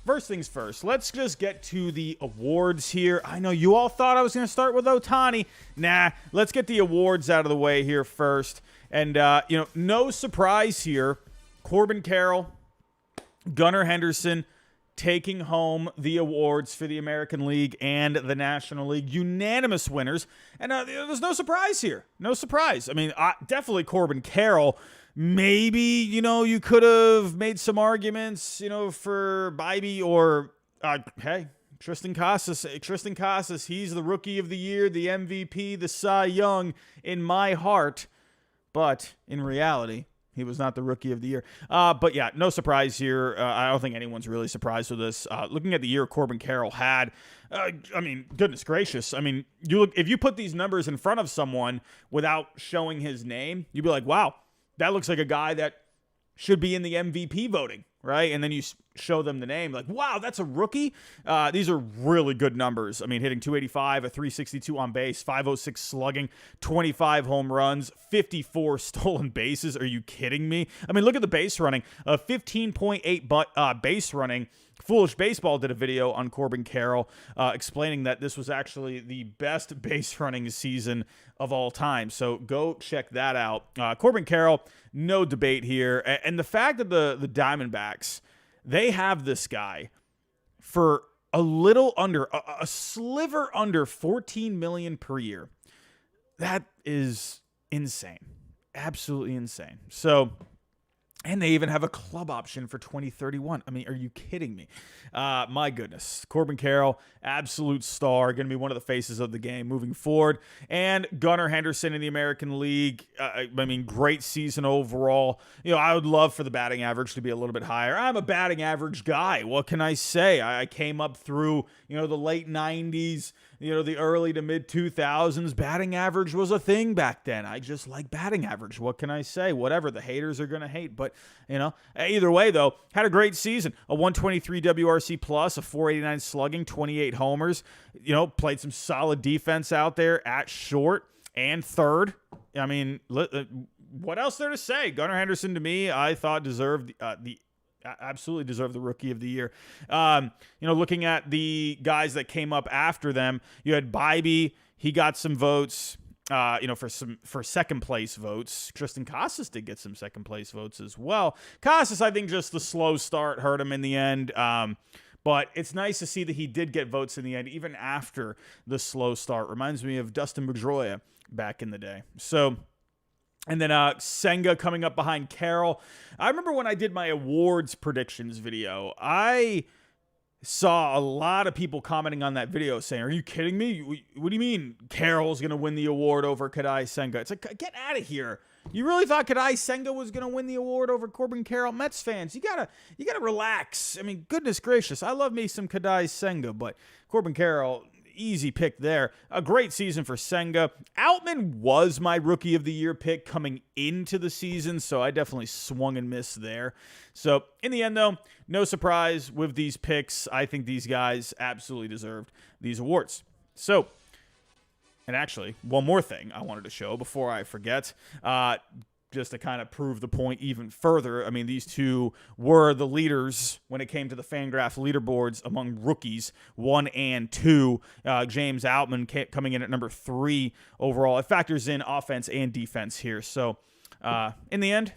first things first, let's just get to the awards here. I know you all thought I was going to start with Ohtani. Nah, let's get the awards out of the way here first. And, no surprise here. Corbin Carroll, Gunnar Henderson taking home the awards for the American League and the National League. Unanimous winners. And there's no surprise here. No surprise. I mean, definitely Corbin Carroll. Maybe, you could have made some arguments, for Bibee or, hey, Tristan Casas. Tristan Casas, he's the Rookie of the Year, the MVP, the Cy Young in my heart. But in reality, he was not the Rookie of the Year. But yeah, no surprise here. I don't think anyone's really surprised with this. Looking at the year Corbin Carroll had, goodness gracious. I mean, if you put these numbers in front of someone without showing his name, you'd be like, wow, that looks like a guy that should be in the MVP voting, right? And then you show them the name, like, wow, that's a rookie. These are really good numbers. I mean, hitting 285, a 362 on base, 506 slugging, 25 home runs, 54 stolen bases. Are you kidding me? I mean, look at the base running, 15.8 base running. Foolish Baseball did a video on Corbin Carroll explaining that this was actually the best base running season of all time. So go check that out. Corbin Carroll, no debate here. And the fact that the Diamondbacks, they have this guy for a little under, a sliver under $14 million per year. That is insane. Absolutely insane. So, and they even have a club option for 2031. I mean, are you kidding me? My goodness. Corbin Carroll, absolute star, going to be one of the faces of the game moving forward. And Gunnar Henderson in the American League. Great season overall. I would love for the batting average to be a little bit higher. I'm a batting average guy. What can I say? I came up through, the late 90s, the early to mid 2000s. Batting average was a thing back then. I just like batting average. What can I say? Whatever. The haters are going to hate. But, either way, though, had a great season. A 123 WRC plus, a 489 slugging, 28 homers. Played some solid defense out there at short and third. I mean, what else there to say? Gunnar Henderson, to me, I thought absolutely deserved the Rookie of the Year. Looking at the guys that came up after them, you had Bibee. He got some votes, for second place votes. Tristan Casas did get some second place votes as well. Casas, I think just the slow start hurt him in the end. But it's nice to see that he did get votes in the end, even after the slow start. Reminds me of Dustin Pedroia back in the day. So, and then Senga coming up behind Carroll. I remember when I did my awards predictions video, I saw a lot of people commenting on that video saying, are you kidding me? What do you mean Carroll's going to win the award over Kadai Senga? It's like, get out of here. You really thought Kadai Senga was going to win the award over Corbin Carroll? Mets fans, you gotta relax. I mean, goodness gracious. I love me some Kadai Senga, but Corbin Carroll, easy pick there. A great season for Senga. Outman was my Rookie of the Year pick coming into the season, so I definitely swung and missed there. So in the end, though, no surprise with these picks. I think these guys absolutely deserved these awards. So, and actually, one more thing I wanted to show before I forget, just to kind of prove the point even further. I mean, these two were the leaders when it came to the Fangraph leaderboards among rookies, 1 and 2. James Outman coming in at number 3 overall. It factors in offense and defense here. So, in the end,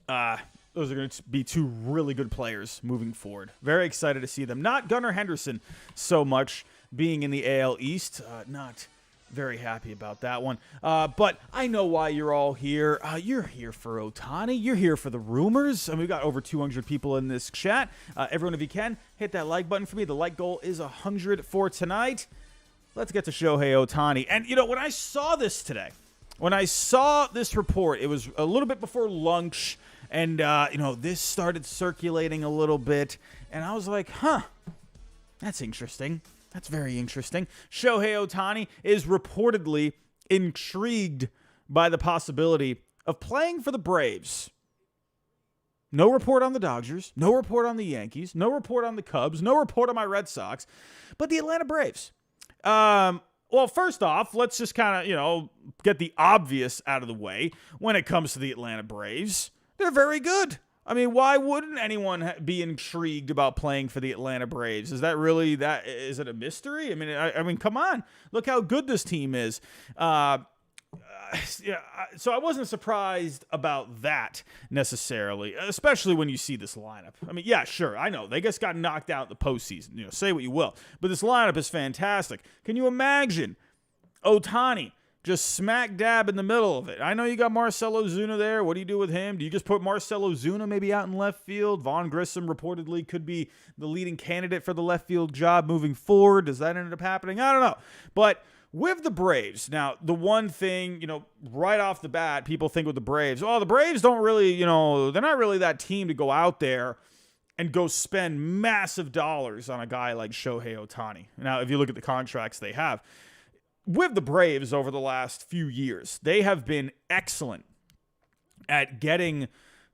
those are going to be two really good players moving forward. Very excited to see them. Not Gunnar Henderson so much being in the AL East. Not very happy about that one. But I know why you're all here. You're here for Ohtani. You're here for the rumors. And we've got over 200 people in this chat. Everyone, if you can, hit that like button for me. The like goal is 100 for tonight. Let's get to Shohei Ohtani. And, when I saw this today, when I saw this report, it was a little bit before lunch. And, this started circulating a little bit. And I was like, that's interesting. That's very interesting. Shohei Ohtani is reportedly intrigued by the possibility of playing for the Braves. No report on the Dodgers. No report on the Yankees. No report on the Cubs. No report on my Red Sox. But the Atlanta Braves. Well, first off, let's just kind of, get the obvious out of the way when it comes to the Atlanta Braves. They're very good. I mean, why wouldn't anyone be intrigued about playing for the Atlanta Braves? Is that really that? Is it a mystery? I mean, come on, look how good this team is. Yeah, so I wasn't surprised about that necessarily, especially when you see this lineup. I mean, yeah, sure, I know they just got knocked out in the postseason. Say what you will, but this lineup is fantastic. Can you imagine Ohtani just smack dab in the middle of it? I know you got Marcell Ozuna there. What do you do with him? Do you just put Marcell Ozuna maybe out in left field? Vaughn Grissom reportedly could be the leading candidate for the left field job moving forward. Does that end up happening? I don't know, but with the Braves, now, the one thing, right off the bat, people think with the Braves, the Braves don't really, they're not really that team to go out there and go spend massive dollars on a guy like Shohei Ohtani. Now, if you look at the contracts they have, with the Braves over the last few years, they have been excellent at getting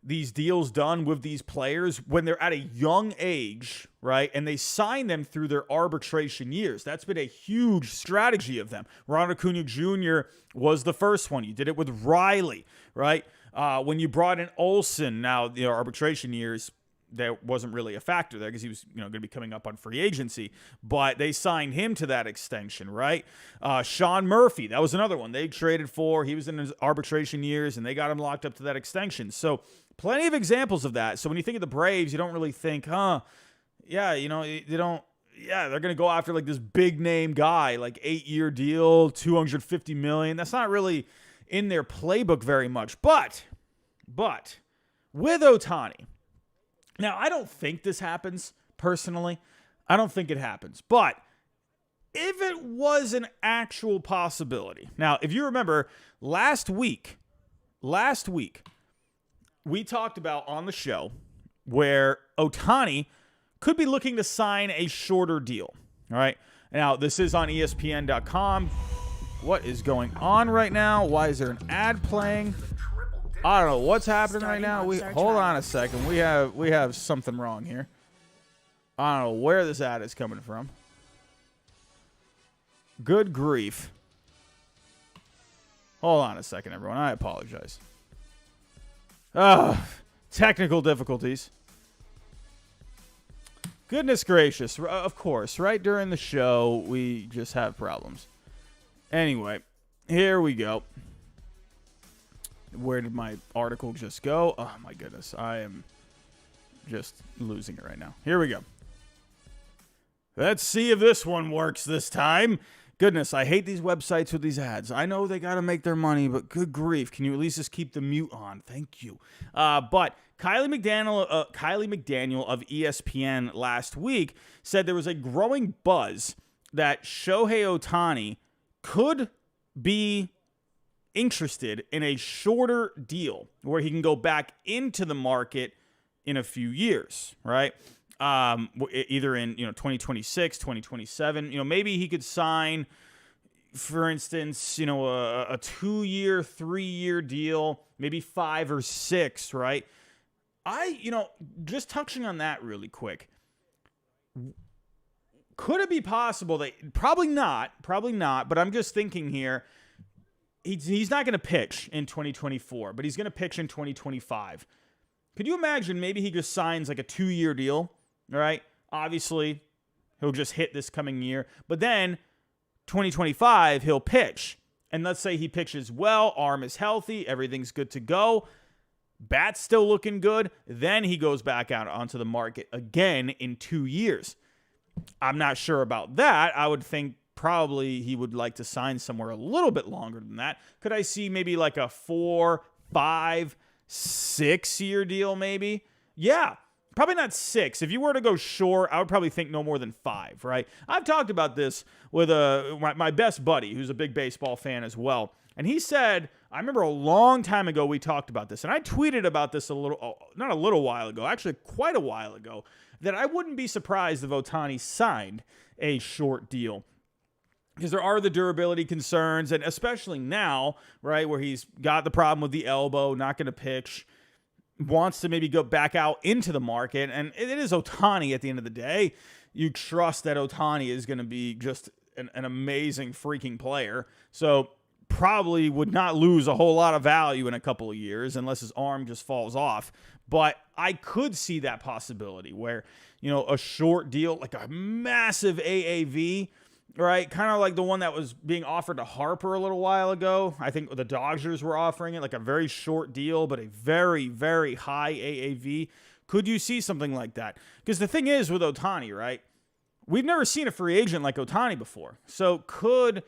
these deals done with these players when they're at a young age, right? And they sign them through their arbitration years. That's been a huge strategy of them. Ronald Acuna Jr. was the first one. You did it with Riley, right? When you brought in Olsen, now the arbitration years, there wasn't really a factor there because he was, going to be coming up on free agency, but they signed him to that extension, right? Sean Murphy, that was another one they traded for. He was in his arbitration years, and they got him locked up to that extension. So plenty of examples of that. So when you think of the Braves, you don't really think, they're going to go after like this big name guy, like 8-year deal, $250 million. That's not really in their playbook very much. But with Ohtani, now, I don't think this happens, personally. I don't think it happens. But if it was an actual possibility. Now, if you remember, last week, we talked about on the show where Ohtani could be looking to sign a shorter deal. All right? Now, this is on ESPN.com. What is going on right now? Why is there an ad playing? I don't know what's happening right now. Hold on a second. We have something wrong here. I don't know where this ad is coming from. Good grief. Hold on a second, everyone. I apologize. Technical difficulties. Goodness gracious. Of course, right during the show, we just have problems. Anyway, here we go. Where did my article just go? Oh, my goodness. I am just losing it right now. Here we go. Let's see if this one works this time. Goodness, I hate these websites with these ads. I know they got to make their money, but good grief. Can you at least just keep the mute on? Thank you. But Kylie McDaniel of ESPN last week said there was a growing buzz that Shohei Ohtani could be interested in a shorter deal where he can go back into the market in a few years, right? Either in 2026, 2027. Maybe he could sign, for instance, a 2-year, 3-year deal, maybe 5 or 6, right? Just touching on that really quick. Could it be possible that probably not, but I'm just thinking here. He's not going to pitch in 2024, but he's going to pitch in 2025. Could you imagine maybe he just signs like a 2-year deal, all right? Obviously, he'll just hit this coming year. But then 2025, he'll pitch. And let's say he pitches well, arm is healthy, everything's good to go. Bat's still looking good. Then he goes back out onto the market again in 2 years. I'm not sure about that. I would think probably he would like to sign somewhere a little bit longer than that. Could I see maybe like a 4, 5, 6-year deal maybe? Yeah, probably not 6. If you were to go short, I would probably think no more than 5, right? I've talked about this with my best buddy, who's a big baseball fan as well. And he said, I remember a long time ago we talked about this, and I tweeted about this not a little while ago, actually quite a while ago, that I wouldn't be surprised if Ohtani signed a short deal. Because there are the durability concerns, and especially now, right, where he's got the problem with the elbow, not going to pitch, wants to maybe go back out into the market, and it is Ohtani at the end of the day. You trust that Ohtani is going to be just an amazing freaking player, so probably would not lose a whole lot of value in a couple of years unless his arm just falls off. But I could see that possibility where, a short deal, like a massive AAV, right? Kind of like the one that was being offered to Harper a little while ago. I think the Dodgers were offering it, like a very short deal, but a very, very high AAV. Could you see something like that? Because the thing is with Ohtani, right? We've never seen a free agent like Ohtani before. So could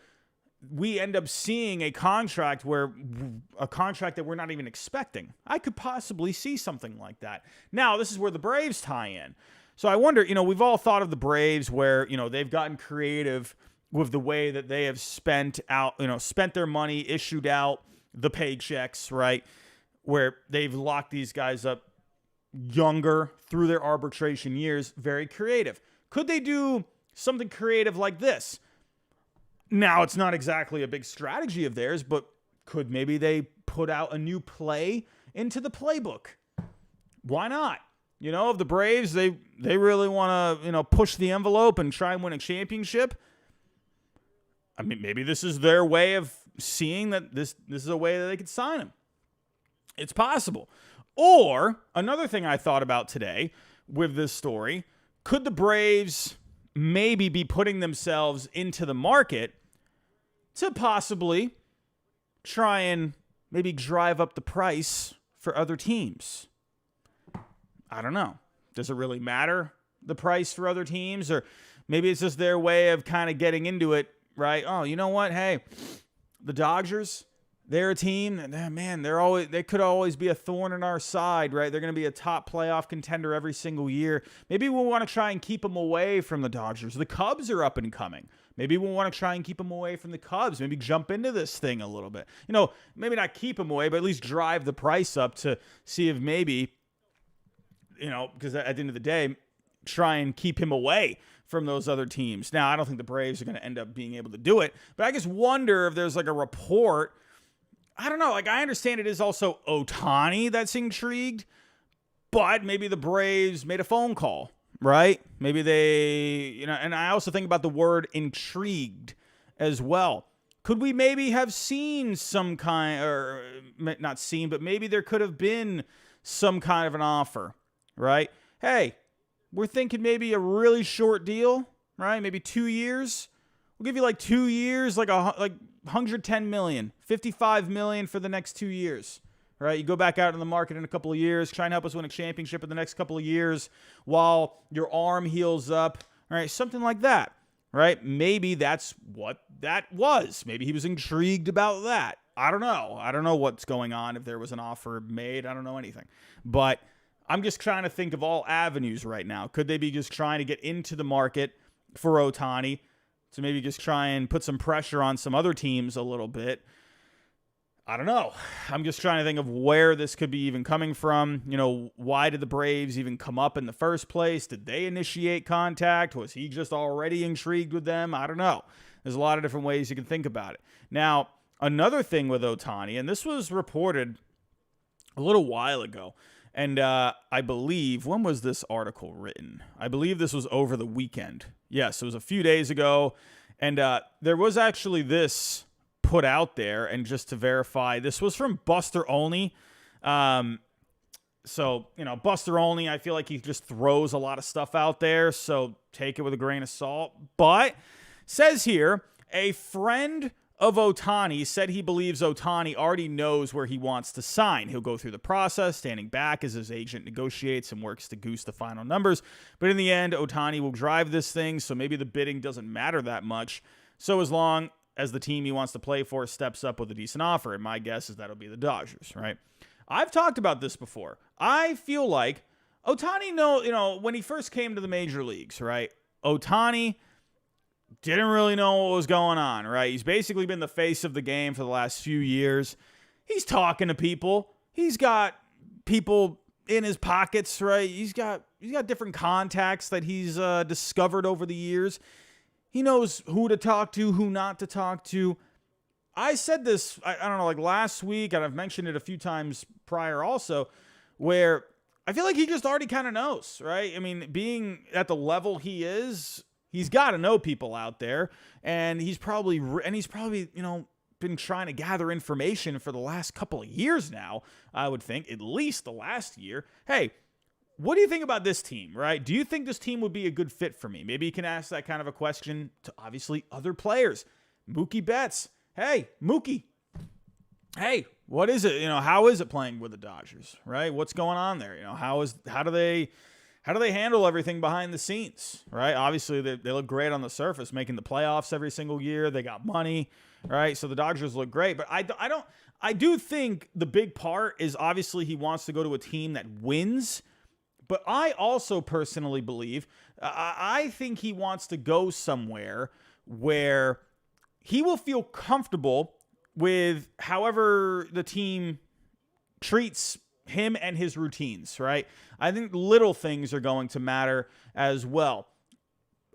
we end up seeing a contract that we're not even expecting? I could possibly see something like that. Now, this is where the Braves tie in. So I wonder, we've all thought of the Braves where, they've gotten creative with the way that they have spent their money, issued out the paychecks, right? Where they've locked these guys up younger through their arbitration years, very creative. Could they do something creative like this? Now, it's not exactly a big strategy of theirs, but could maybe they put out a new play into the playbook? Why not? If the Braves, they really want to, push the envelope and try and win a championship, I mean, maybe this is their way of seeing that this is a way that they could sign him. It's possible. Or, another thing I thought about today with this story, could the Braves maybe be putting themselves into the market to possibly try and maybe drive up the price for other teams? I don't know. Does it really matter, the price for other teams? Or maybe it's just their way of kind of getting into it, right? Oh, you know what? Hey, the Dodgers, they're a team that, man, they could always be a thorn in our side, right? They're going to be a top playoff contender every single year. Maybe we'll want to try and keep them away from the Dodgers. The Cubs are up and coming. Maybe we'll want to try and keep them away from the Cubs. Maybe jump into this thing a little bit. Maybe not keep them away, but at least drive the price up to see if maybe, because at the end of the day, try and keep him away from those other teams. Now, I don't think the Braves are going to end up being able to do it, but I just wonder if there's like a report. I don't know. Like, I understand it is also Ohtani that's intrigued, but maybe the Braves made a phone call, right? Maybe they, and I also think about the word intrigued as well. Could we maybe have seen some kind, or not seen, but maybe there could have been some kind of an offer, right? Hey, we're thinking maybe a really short deal, right? Maybe 2 years. We'll give you like 2 years, like 110 million, 55 million for the next 2 years, right? You go back out in the market in a couple of years, try and help us win a championship in the next couple of years while your arm heals up, right? Something like that, right? Maybe that's what that was. Maybe he was intrigued about that. I don't know. I don't know what's going on, if there was an offer made. I don't know anything. But I'm just trying to think of all avenues right now. Could they be just trying to get into the market for Ohtani to maybe just try and put some pressure on some other teams a little bit? I don't know. I'm just trying to think of where this could be even coming from. Why did the Braves even come up in the first place? Did they initiate contact? Was he just already intrigued with them? I don't know. There's a lot of different ways you can think about it. Now, another thing with Ohtani, and this was reported a little while ago, and I believe, when was this article written? I believe this was over the weekend. Yes, it was a few days ago. And there was actually this put out there, and just to verify, this was from Buster Olney. So, Buster Olney, I feel like he just throws a lot of stuff out there, so take it with a grain of salt. But says here, a friend of Ohtani said he believes Ohtani already knows where he wants to sign. He'll go through the process, standing back as his agent negotiates and works to goose the final numbers. But in the end, Ohtani will drive this thing, so maybe the bidding doesn't matter that much. So as long as the team he wants to play for steps up with a decent offer, and my guess is that'll be the Dodgers, right? I've talked about this before. I feel like Ohtani, when he first came to the major leagues, right? Ohtani didn't really know what was going on, right? He's basically been the face of the game for the last few years. He's talking to people. He's got people in his pockets, right? He's got different contacts that he's discovered over the years. He knows who to talk to, who not to talk to. I said this, I don't know, like last week, and I've mentioned it a few times prior also, where I feel like he just already kind of knows, right? I mean, being at the level he is, he's got to know people out there, and he's probably, been been trying to gather information for the last couple of years now, I would think, at least the last year. Hey, what do you think about this team, right? Do you think this team would be a good fit for me? Maybe you can ask that kind of a question to, obviously, other players. Mookie Betts. Hey, Mookie. Hey, what is it? How is it playing with the Dodgers, right? What's going on there? How do they handle everything behind the scenes, right? Obviously, they look great on the surface, making the playoffs every single year. They got money, right? So the Dodgers look great. But I do think the big part is obviously he wants to go to a team that wins. But I also personally believe, I think he wants to go somewhere where he will feel comfortable with however the team treats him and his routines, right? I think little things are going to matter as well.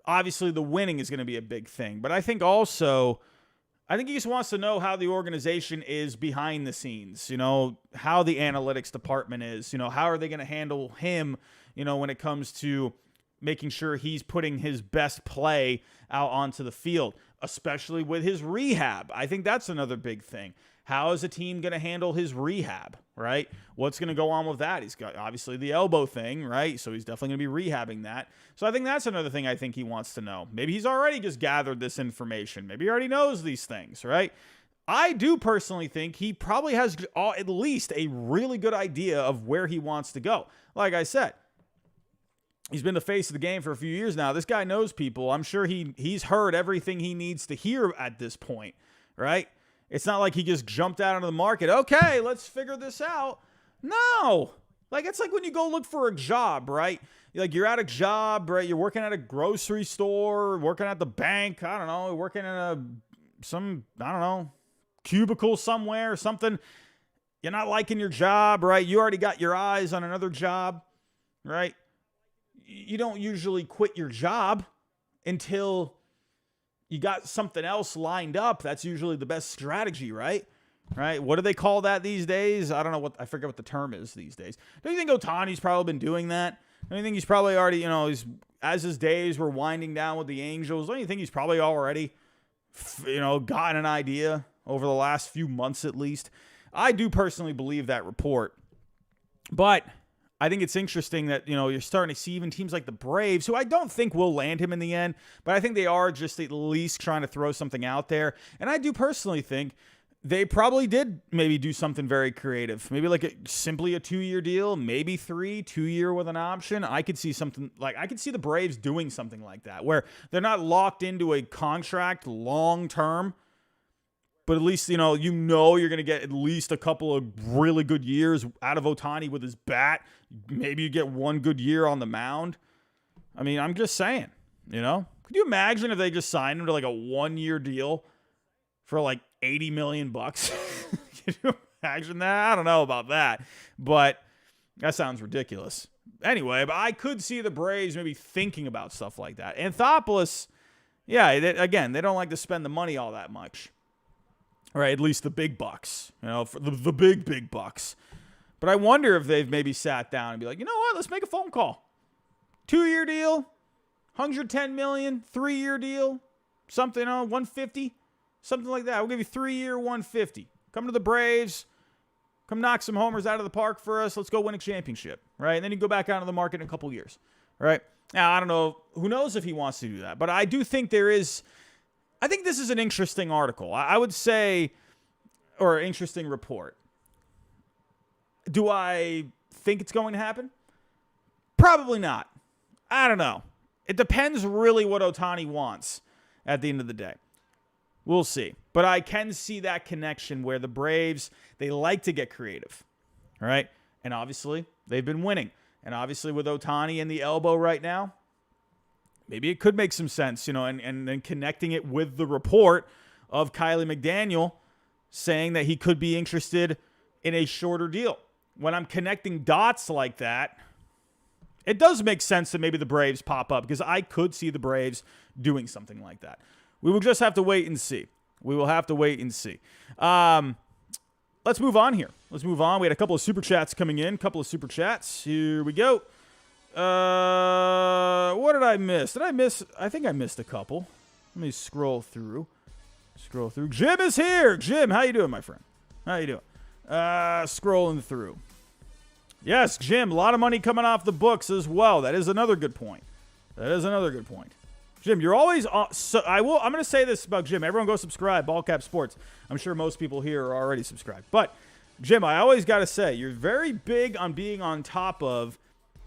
Obviously, the winning is going to be a big thing. But I think he just wants to know how the organization is behind the scenes, how the analytics department is, how are they going to handle him, when it comes to making sure he's putting his best play out onto the field, especially with his rehab. I think that's another big thing. How is a team going to handle his rehab, right? What's going to go on with that? He's got obviously the elbow thing, right? So he's definitely going to be rehabbing that. So I think that's another thing I think he wants to know. Maybe he's already just gathered this information. Maybe he already knows these things, right? I do personally think he probably has at least a really good idea of where he wants to go. Like I said, he's been the face of the game for a few years now. This guy knows people. I'm sure he's heard everything he needs to hear at this point, right? It's not like he just jumped out into the market. Okay, let's figure this out. No. It's like when you go look for a job, right? You're at a job, right? You're working at a grocery store, working at the bank. I don't know, working in cubicle somewhere or something. You're not liking your job, right? You already got your eyes on another job, right? You don't usually quit your job until you got something else lined up. That's usually the best strategy, right? Right? What do they call that these days? I don't know I forget what the term is these days. Don't you think Ohtani's probably been doing that? Don't you think he's probably already, as his days were winding down with the Angels, don't you think he's probably already, gotten an idea over the last few months at least? I do personally believe that report. But I think it's interesting that, you're starting to see even teams like the Braves, who I don't think will land him in the end, but I think they are just at least trying to throw something out there. And I do personally think they probably did maybe do something very creative. Maybe simply a 2-year deal, maybe 2-year with an option. I could see something I could see the Braves doing something like that, where they're not locked into a contract long term. But at least, you're going to get at least a couple of really good years out of Ohtani with his bat. Maybe you get one good year on the mound. I mean, I'm just saying, Could you imagine if they just signed him to a 1-year deal for $80 million? Can you imagine that? I don't know about that, but that sounds ridiculous. Anyway, but I could see the Braves maybe thinking about stuff like that. Anthopoulos, yeah, they don't like to spend the money all that much. Right, at least the big bucks, for the big bucks. But I wonder if they've maybe sat down and be like, you know what, let's make a phone call. 2-year deal, $110 million, 3-year deal, something, 150, something like that. We'll give you 3-year, 150. Come to the Braves, come knock some homers out of the park for us. Let's go win a championship, right? And then you go back out of the market in a couple years, right? Now, I don't know. Who knows if he wants to do that. But I do think I think this is an interesting article. I would say, or an interesting report. Do I think it's going to happen? Probably not. I don't know. It depends really what Ohtani wants at the end of the day. We'll see. But I can see that connection where the Braves, they like to get creative, right? And obviously, they've been winning. And obviously, with Ohtani and the elbow right now, maybe it could make some sense, and then connecting it with the report of Kiley McDaniel saying that he could be interested in a shorter deal. When I'm connecting dots like that, it does make sense that maybe the Braves pop up, because I could see the Braves doing something like that. We will just have to wait and see. We will have to wait and see. Let's move on here. Let's move on. We had a couple of Super Chats coming in. Here we go. What did I miss? I think I missed a couple. Let me scroll through. Scroll through. Jim is here. Jim, how you doing, my friend? How you doing? Scrolling through. Yes, Jim, a lot of money coming off the books as well. That is another good point. Jim, you're always I'm going to say this about Jim. Everyone go subscribe, Ball Cap Sports. I'm sure most people here are already subscribed. But, Jim, I always got to say, you're very big on being on top of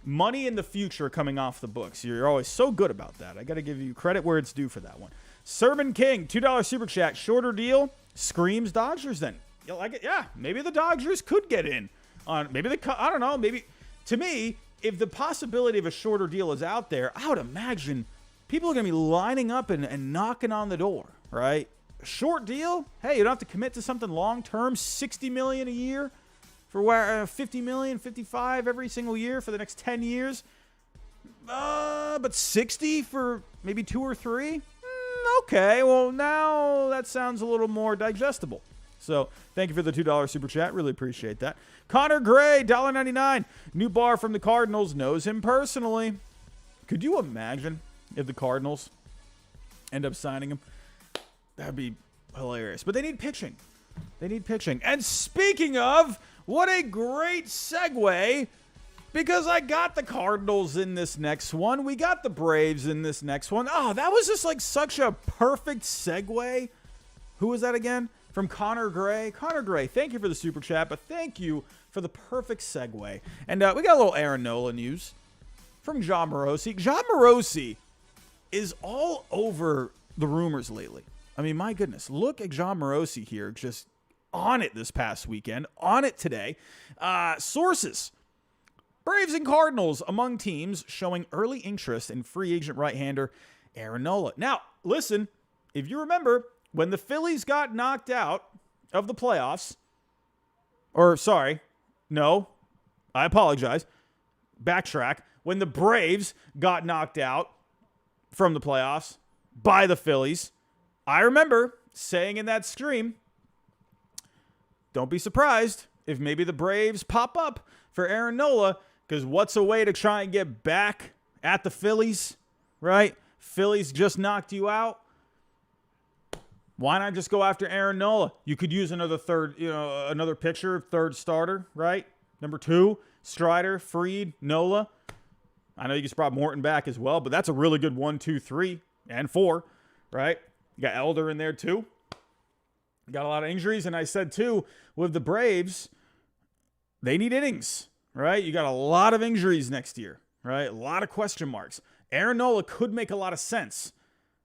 money in the future coming off the books. You're always so good about that. I got to give you credit where it's due for that one. Sermon King, $2 super chat. Shorter deal. Screams Dodgers then. You like it? Yeah, maybe the Dodgers could get in. I don't know. Maybe, to me, if the possibility of a shorter deal is out there, I would imagine people are going to be lining up and knocking on the door, right? Short deal? Hey, you don't have to commit to something long-term, $60 million a year for $50 million, $55 every single year for the next 10 years. But 60 for maybe 2 or 3? Okay, well, now that sounds a little more digestible. So, thank you for the $2 super chat. Really appreciate that. Connor Gray, $1.99. New bar from the Cardinals. Knows him personally. Could you imagine if the Cardinals end up signing him? That'd be hilarious. But they need pitching. And speaking of, what a great segue, because I got the Cardinals in this next one. We got the Braves in this next one. Oh, that was just like such a perfect segue. Who was that again? From Connor Gray. Connor Gray, thank you for the super chat, but thank you for the perfect segue. And we got a little Aaron Nola news from John Morosi. John Morosi is all over the rumors lately. I mean, my goodness. Look at John Morosi here, just on it this past weekend, on it today. Sources. Braves and Cardinals among teams showing early interest in free agent right-hander Aaron Nola. Now, listen, if you remember, when the Phillies got knocked out of the playoffs, I apologize, backtrack, when the Braves got knocked out from the playoffs by the Phillies, I remember saying in that stream, don't be surprised if maybe the Braves pop up for Aaron Nola, because what's a way to try and get back at the Phillies, right? Phillies just knocked you out. Why not just go after Aaron Nola? You could use another pitcher, third starter, right? Number 2, Strider, Fried, Nola. I know you just brought Morton back as well, but that's a really good 1, 2, 3, and 4, right? You got Elder in there too. Got a lot of injuries, and I said too, with the Braves, they need innings, right? You got a lot of injuries next year, right? A lot of question marks. Aaron Nola could make a lot of sense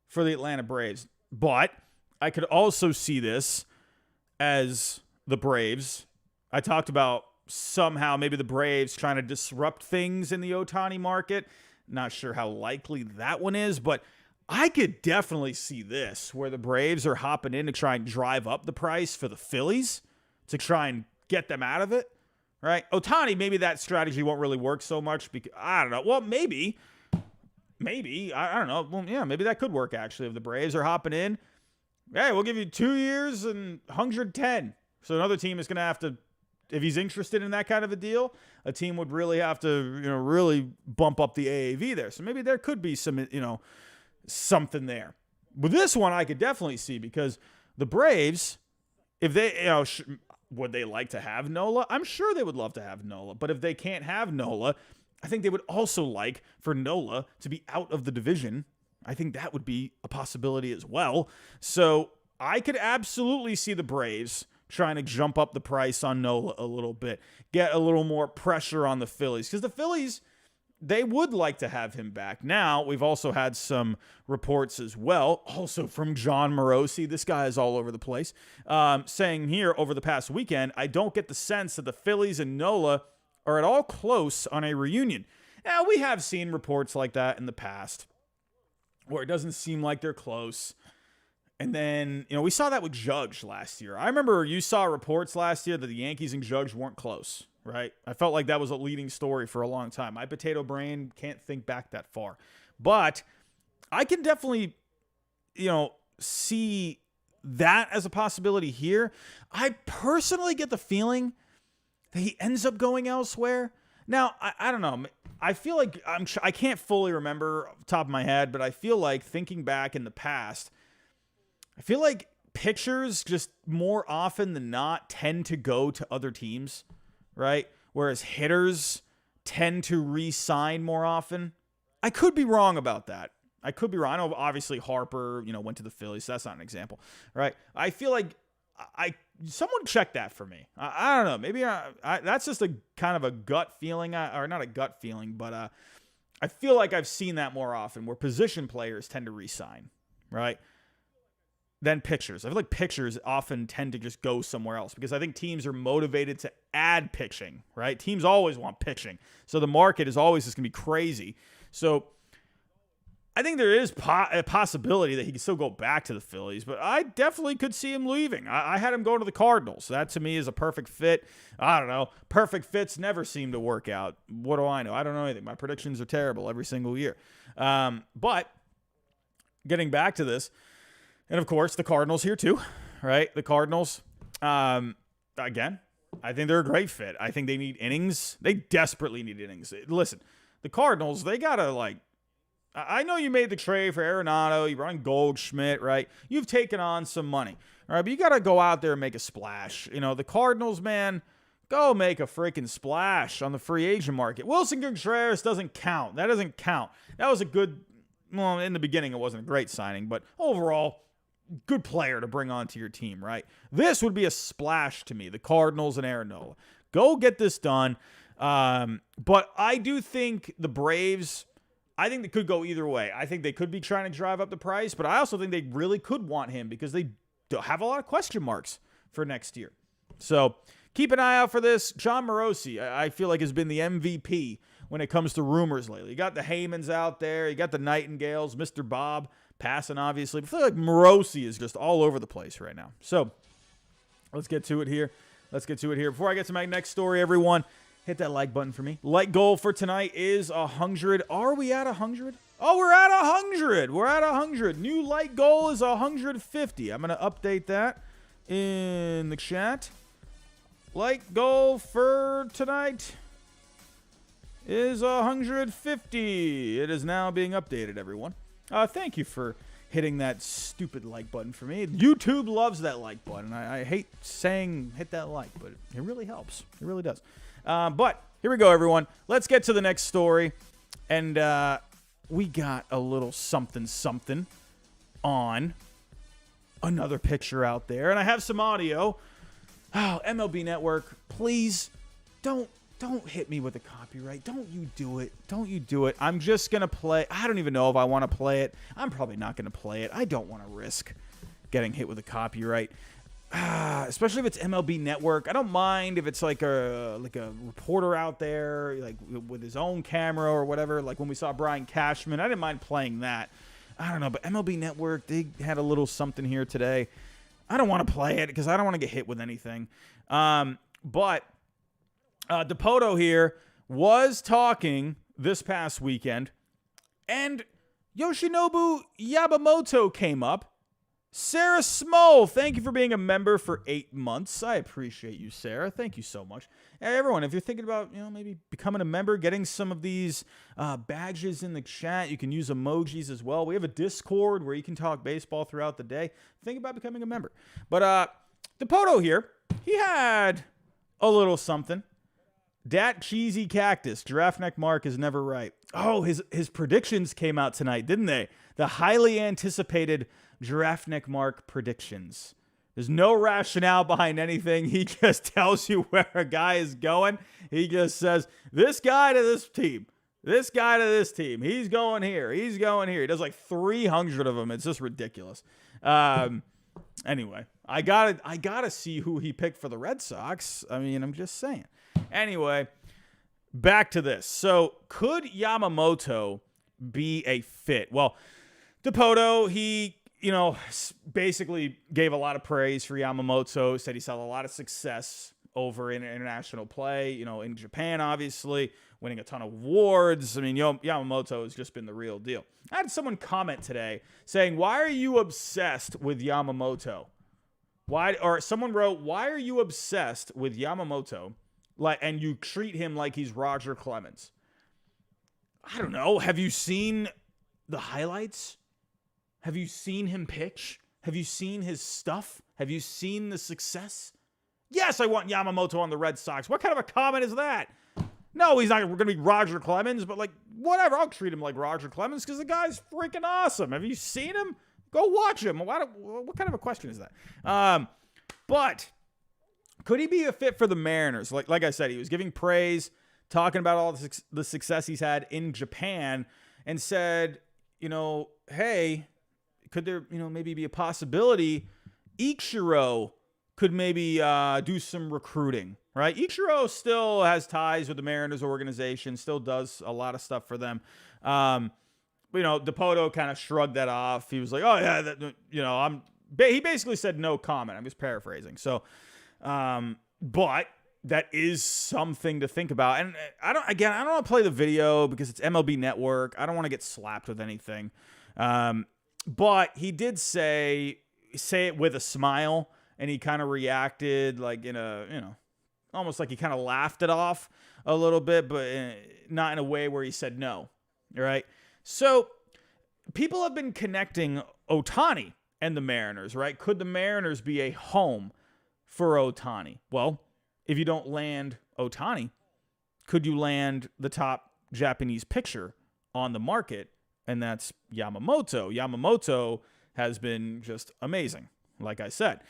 for the Atlanta Braves, but I could also see this as the Braves. I talked about somehow maybe the Braves trying to disrupt things in the Ohtani market. Not sure how likely that one is, but I could definitely see this where the Braves are hopping in to try and drive up the price for the Phillies to try and get them out of it, right? Ohtani, maybe that strategy won't really work so much because, I don't know. Well, maybe, I don't know. Well, yeah, maybe that could work actually if the Braves are hopping in. Hey, we'll give you 2 years and 110. So another team is going to have to, if he's interested in that kind of a deal, a team would really have to, really bump up the AAV there. So maybe there could be some, something there. But this one I could definitely see because the Braves, if they, would they like to have Nola? I'm sure they would love to have Nola. But if they can't have Nola, I think they would also like for Nola to be out of the division. I think that would be a possibility as well. So I could absolutely see the Braves trying to jump up the price on Nola a little bit, get a little more pressure on the Phillies. Because the Phillies, they would like to have him back. Now, we've also had some reports as well, also from John Morosi. This guy is all over the place, saying here over the past weekend, I don't get the sense that the Phillies and Nola are at all close on a reunion. Now, we have seen reports like that in the past, where it doesn't seem like they're close. And then, we saw that with Judge last year. I remember you saw reports last year that the Yankees and Judge weren't close, right? I felt like that was a leading story for a long time. My potato brain can't think back that far. But I can definitely, see that as a possibility here. I personally get the feeling that he ends up going elsewhere. Now, I don't know. I feel like I can't fully remember off the top of my head, but I feel like thinking back in the past, I feel like pitchers just more often than not tend to go to other teams, right? Whereas hitters tend to re-sign more often. I could be wrong about that. I could be wrong. I know obviously Harper, went to the Phillies, so that's not an example, right? I feel like someone check that for me. I don't know. Maybe that's just a kind of a gut feeling, or not a gut feeling, but I feel like I've seen that more often where position players tend to re-sign, right? Than pitchers. I feel like pitchers often tend to just go somewhere else because I think teams are motivated to add pitching, right? Teams always want pitching. So the market is always just going to be crazy. So I think there is a possibility that he can still go back to the Phillies, but I definitely could see him leaving. I had him go to the Cardinals. That, to me, is a perfect fit. I don't know. Perfect fits never seem to work out. What do I know? I don't know anything. My predictions are terrible every single year. But getting back to this, and, of course, the Cardinals here too, right? The Cardinals, again, I think they're a great fit. I think they need innings. They desperately need innings. Listen, the Cardinals, they got to, I know you made the trade for Arenado. You brought in Goldschmidt, right? You've taken on some money, all right? But you got to go out there and make a splash. The Cardinals, man, go make a freaking splash on the free agent market. Wilson Contreras doesn't count. That doesn't count. That was a good, well, in the beginning it wasn't a great signing, but overall, good player to bring onto your team, right? This would be a splash to me, the Cardinals and Aaron Nola. Go get this done. But I do think the Braves, I think they could go either way. I think they could be trying to drive up the price, but I also think they really could want him because they have a lot of question marks for next year. So keep an eye out for this. John Morosi, I feel like, has been the MVP when it comes to rumors lately. You got the Heymans out there. You got the Nightingales, Mr. Bob passing, obviously. I feel like Morosi is just all over the place right now. So let's get to it here. Before I get to my next story, everyone, hit that like button for me. Like goal for tonight is 100. Are we at 100? Oh, we're at 100. We're at 100. New like goal is 150. I'm going to update that in the chat. Like goal for tonight is 150. It is now being updated, everyone. Thank you for hitting that stupid like button for me. YouTube loves that like button. I hate saying hit that like, but it really helps. It really does. But here we go, everyone. Let's get to the next story. And we got a little something on another picture out there. And I have some audio. Oh, MLB Network, please don't hit me with a copyright. Don't you do it. I'm just going to play. I don't even know if I want to play it. I'm probably not going to play it. I don't want to risk getting hit with a copyright. Especially if it's MLB Network. I don't mind if it's like a reporter out there, like with his own camera or whatever. Like when we saw Brian Cashman, I didn't mind playing that. I don't know, but MLB Network, they had a little something here today. I don't want to play it because I don't want to get hit with anything. But DePoto here was talking this past weekend, and Yoshinobu Yamamoto came up. Sarah Smole, thank you for being a member for 8 months. I appreciate you, Sarah. Thank you so much. Hey, everyone, if you're thinking about, maybe becoming a member, getting some of these badges in the chat, you can use emojis as well. We have a Discord where you can talk baseball throughout the day. Think about becoming a member. But DePoto here, he had a little something. Dat cheesy cactus. Giraffe neck Mark is never right. Oh, his predictions came out tonight, didn't they? The highly anticipated Giraffe neck Mark predictions. There's no rationale behind anything. He just tells you where a guy is going. He just says, this guy to this team. This guy to this team. He's going here. He's going here. He does like 300 of them. It's just ridiculous. Anyway, I gotta see who he picked for the Red Sox. I mean, I'm just saying. Anyway, back to this. So, could Yamamoto be a fit? Well, DePoto, he, basically gave a lot of praise for Yamamoto, said he saw a lot of success over in international play, in Japan, obviously, winning a ton of awards. I mean, Yamamoto has just been the real deal. I had someone comment today saying, why are you obsessed with Yamamoto? Someone wrote, why are you obsessed with Yamamoto? And you treat him like he's Roger Clemens. I don't know. Have you seen the highlights? Have you seen him pitch? Have you seen his stuff? Have you seen the success? Yes, I want Yamamoto on the Red Sox. What kind of a comment is that? No, he's not going to be Roger Clemens, but like, whatever. I'll treat him like Roger Clemens because the guy's freaking awesome. Have you seen him? Go watch him. What kind of a question is that? But could he be a fit for the Mariners? Like I said, he was giving praise, talking about all the success he's had in Japan, and said, hey, could there, maybe be a possibility Ichiro could maybe do some recruiting, right? Ichiro still has ties with the Mariners organization, still does a lot of stuff for them. DePoto kind of shrugged that off. He was like, oh, yeah, he basically said no comment. I'm just paraphrasing. So, but that is something to think about. And I don't want to play the video because it's MLB Network. I don't want to get slapped with anything. But he did say it with a smile, and he kind of reacted like in a, almost like he kind of laughed it off a little bit, but not in a way where he said no. All right. So people have been connecting Ohtani and the Mariners, right? Could the Mariners be a home for Ohtani? Well, if you don't land Ohtani, could you land the top Japanese pitcher on the market? And that's Yamamoto. Yamamoto has been just amazing, like I said.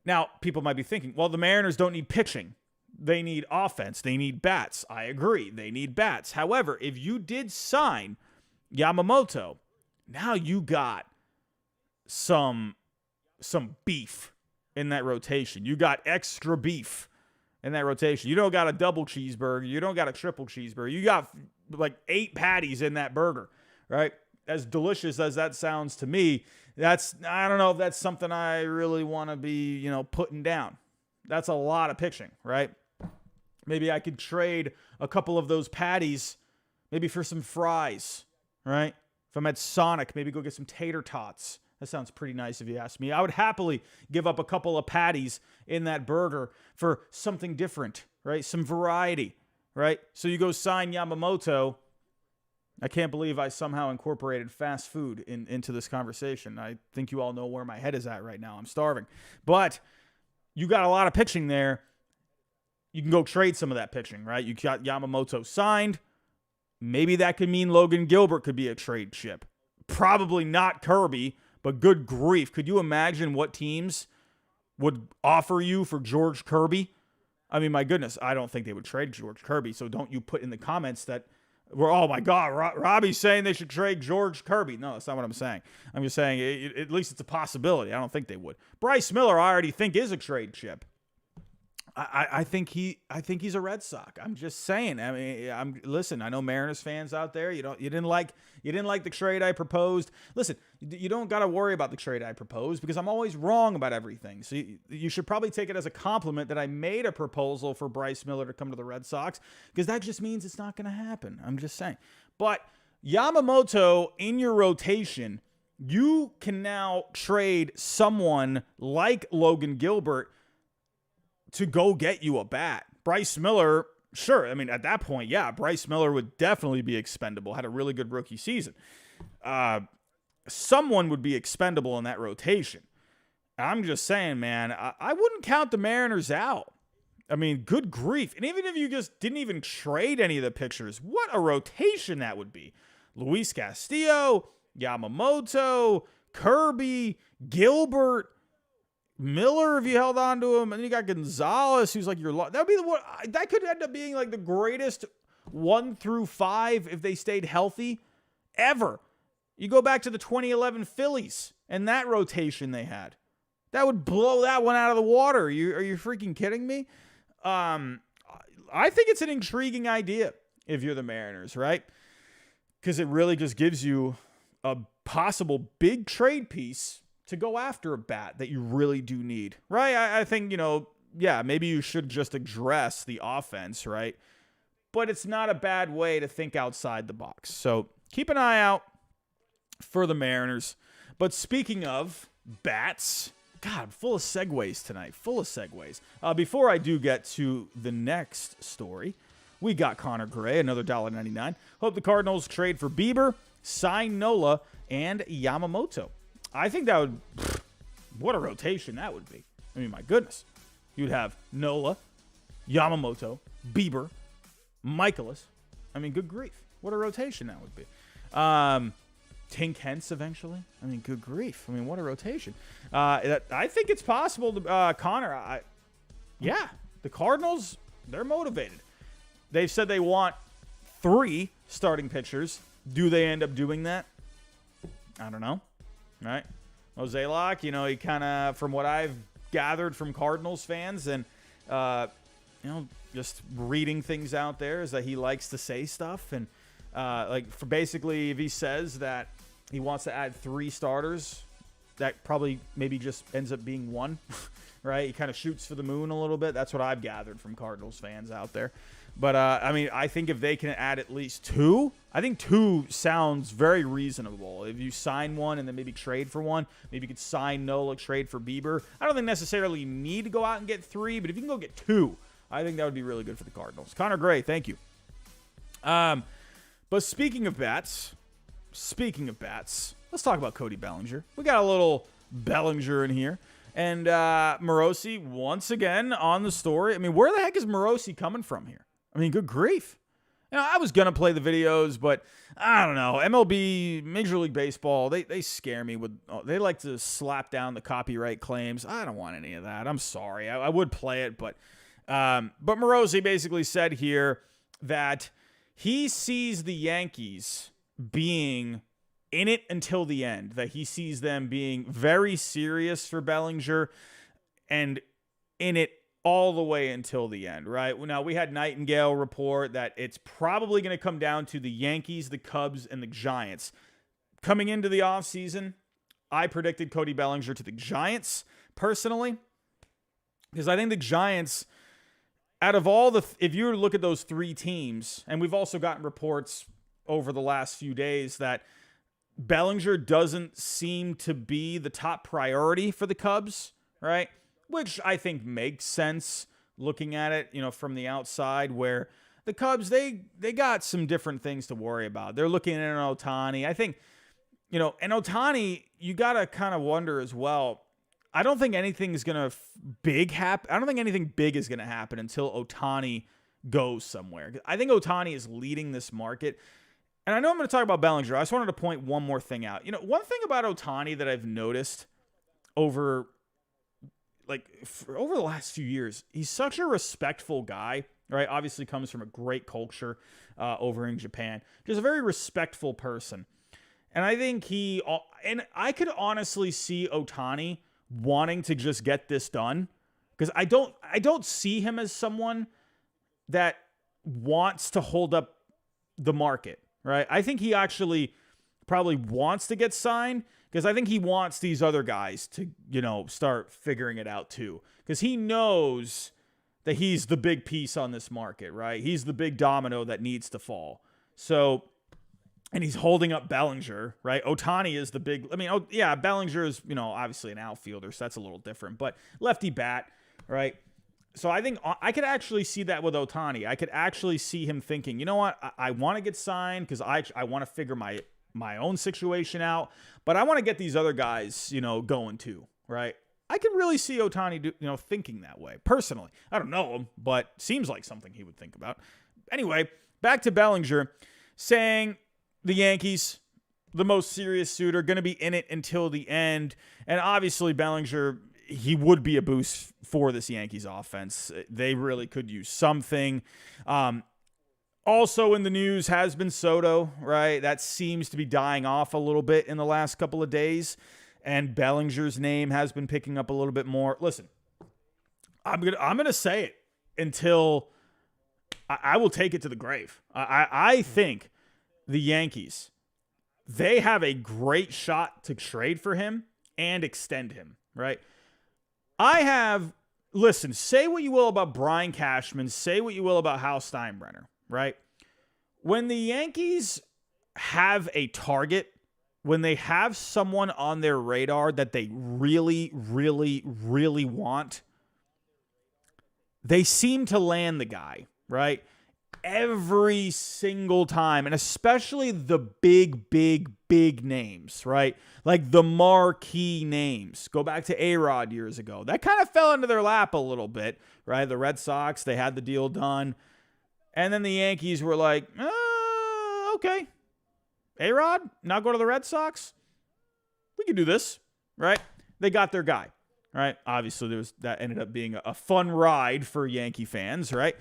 Now, people might be thinking, well, the Mariners don't need pitching. They need offense. They need bats. I agree. They need bats. However, if you did sign Yamamoto, now you got some beef in that rotation. You got extra beef in that rotation. You don't got a double cheeseburger. You don't got a triple cheeseburger. You got like 8 patties in that burger, right? As delicious as that sounds to me, I don't know if that's something I really want to be, putting down. That's a lot of pitching, right? Maybe I could trade a couple of those patties maybe for some fries, right? If I'm at Sonic, maybe go get some tater tots. That sounds pretty nice if you ask me. I would happily give up a couple of patties in that burger for something different, right? Some variety, right? So you go sign Yamamoto. I can't believe I somehow incorporated fast food into this conversation. I think you all know where my head is at right now. I'm starving. But you got a lot of pitching there. You can go trade some of that pitching, right? You got Yamamoto signed. Maybe that could mean Logan Gilbert could be a trade chip. Probably not Kirby, but good grief. Could you imagine what teams would offer you for George Kirby? I mean, my goodness, I don't think they would trade George Kirby. So don't you put in the comments that oh my God, Robbie's saying they should trade George Kirby. No, that's not what I'm saying. I'm just saying at least it's a possibility. I don't think they would. Bryce Miller, I already think is a trade chip. I think he's a Red Sox. I'm just saying. I mean, listen. I know Mariners fans out there. You didn't like the trade I proposed. Listen, you don't got to worry about the trade I proposed because I'm always wrong about everything. So you should probably take it as a compliment that I made a proposal for Bryce Miller to come to the Red Sox because that just means it's not going to happen. I'm just saying. But Yamamoto in your rotation, you can now trade someone like Logan Gilbert to go get you a bat. Bryce Miller, sure. I mean, at that point, yeah, Bryce Miller would definitely be expendable. Had a really good rookie season. Someone would be expendable in that rotation. I'm just saying, man, I wouldn't count the Mariners out. I mean, good grief. And even if you just didn't even trade any of the pitchers, what a rotation that would be. Luis Castillo, Yamamoto, Kirby, Gilbert, Miller, if you held on to him, and then you got Gonzalez, who's like your that would be the one that could end up being like the greatest 1 through 5 if they stayed healthy ever. You go back to the 2011 Phillies and that rotation they had. That would blow that one out of the water. Are you freaking kidding me? I think it's an intriguing idea if you're the Mariners, right? Because it really just gives you a possible big trade piece to go after a bat that you really do need, right? I think, maybe you should just address the offense, right? But it's not a bad way to think outside the box. So keep an eye out for the Mariners. But speaking of bats, God, I'm full of segues tonight, full of segues. Before I do get to the next story, we got Connor Gray, another $1.99. Hope the Cardinals trade for Bieber, sign Nola, and Yamamoto. I think that would what a rotation that would be. I mean, my goodness. You'd have Nola, Yamamoto, Bieber, Michaelis. I mean, good grief. What a rotation that would be. Tink Hence eventually. I mean, good grief. I mean, what a rotation. I think it's possible to, Connor. Yeah, the Cardinals, they're motivated. They've said they want 3 starting pitchers. Do they end up doing that? I don't know. Right? Jose Locke, you know, he kind of, from what I've gathered from Cardinals fans and, you know, just reading things out there, is that he likes to say stuff. And, for basically, if he says that he wants to add 3 starters, that probably maybe just ends up being 1, right? He kind of shoots for the moon a little bit. That's what I've gathered from Cardinals fans out there. But, I mean, I think if they can add at least 2, I think 2 sounds very reasonable. If you sign 1 and then maybe trade for 1, maybe you could sign Nola, trade for Bieber. I don't think necessarily you need to go out and get 3, but if you can go get 2, I think that would be really good for the Cardinals. Connor Gray, thank you. But speaking of bats, let's talk about Cody Bellinger. We got a little Bellinger in here. And Morosi, once again, on the story. I mean, where the heck is Morosi coming from here? I mean, good grief. You know, I was going to play the videos, but I don't know. MLB, Major League Baseball, they scare me with, they like to slap down the copyright claims. I don't want any of that. I'm sorry. I would play it, but Morosi basically said here that he sees the Yankees being in it until the end, that he sees them being very serious for Bellinger and in it all the way until the end, right? Now, we had Nightingale report that it's probably going to come down to the Yankees, the Cubs, and the Giants. Coming into the offseason, I predicted Cody Bellinger to the Giants, personally, because I think the Giants, out of all the, if you look at those 3 teams, and we've also gotten reports over the last few days that Bellinger doesn't seem to be the top priority for the Cubs, right? Which I think makes sense looking at it, you know, from the outside, where the Cubs, they got some different things to worry about. They're looking at an Ohtani. I think, you know, and Ohtani, you got to kind of wonder as well. I don't think anything's going to big happen. I don't think anything big is going to happen until Ohtani goes somewhere. I think Ohtani is leading this market. And I know I'm going to talk about Bellinger. I just wanted to point one more thing out. You know, one thing about Ohtani that I've noticed over the last few years, he's such a respectful guy, right? Obviously comes from a great culture over in Japan. Just a very respectful person. And I think and I could honestly see Ohtani wanting to just get this done, because I don't see him as someone that wants to hold up the market, right? I think he actually probably wants to get signed, because I think he wants these other guys to, you know, start figuring it out too, because he knows that he's the big piece on this market, right? He's the big domino that needs to fall. So, and he's holding up Bellinger, right? Ohtani is the big, I mean, Bellinger is, you know, obviously an outfielder, so that's a little different, but lefty bat, right? So I think I could actually see that with Ohtani. I could actually see him thinking, you know what, I want to get signed because I want to figure my own situation out, but I want to get these other guys, you know, going too, right? I could really see Ohtani, thinking that way. Personally, I don't know him, but seems like something he would think about. Anyway, back to Bellinger saying the Yankees, the most serious suitor, going to be in it until the end. And obviously Bellinger, he would be a boost for this Yankees offense. They really could use something. Also in the news has been Soto, right? That seems to be dying off a little bit in the last couple of days. And Bellinger's name has been picking up a little bit more. Listen, I'm gonna say it until I will take it to the grave. I think the Yankees, they have a great shot to trade for him and extend him, right? Listen, say what you will about Brian Cashman, say what you will about Hal Steinbrenner, right? When the Yankees have a target, when they have someone on their radar that they really, really, really want, they seem to land the guy, right? every single time, and especially the big names, right? Like the marquee names. Go back to A-Rod years ago. That kind of fell into their lap a little bit, right? The Red Sox, they had the deal done. And then the Yankees were like, okay. A-Rod, now go to the Red Sox? We can do this, right? They got their guy, right? Obviously, that ended up being a fun ride for Yankee fans, right?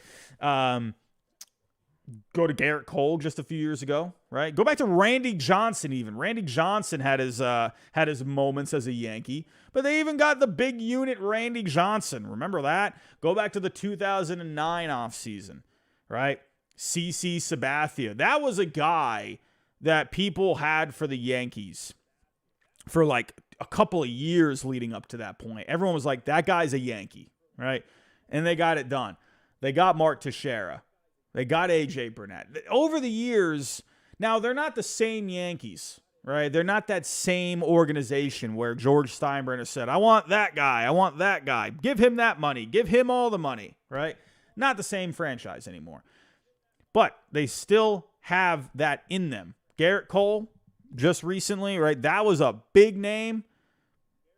Go to Garrett Cole just a few years ago, right? Go back to Randy Johnson even. Randy Johnson had his moments as a Yankee, but they even got the big unit Randy Johnson. Remember that? Go back to the 2009 offseason, right? CC Sabathia. That was a guy that people had for the Yankees for like a couple of years leading up to that point. Everyone was like, that guy's a Yankee, right? And they got it done. They got Mark Teixeira. They got A.J. Burnett. Over the years, now they're not the same Yankees, right? They're not that same organization where George Steinbrenner said, I want that guy. I want that guy. Give him that money. Give him all the money, right? Not the same franchise anymore. But they still have that in them. Garrett Cole, just recently, right? That was a big name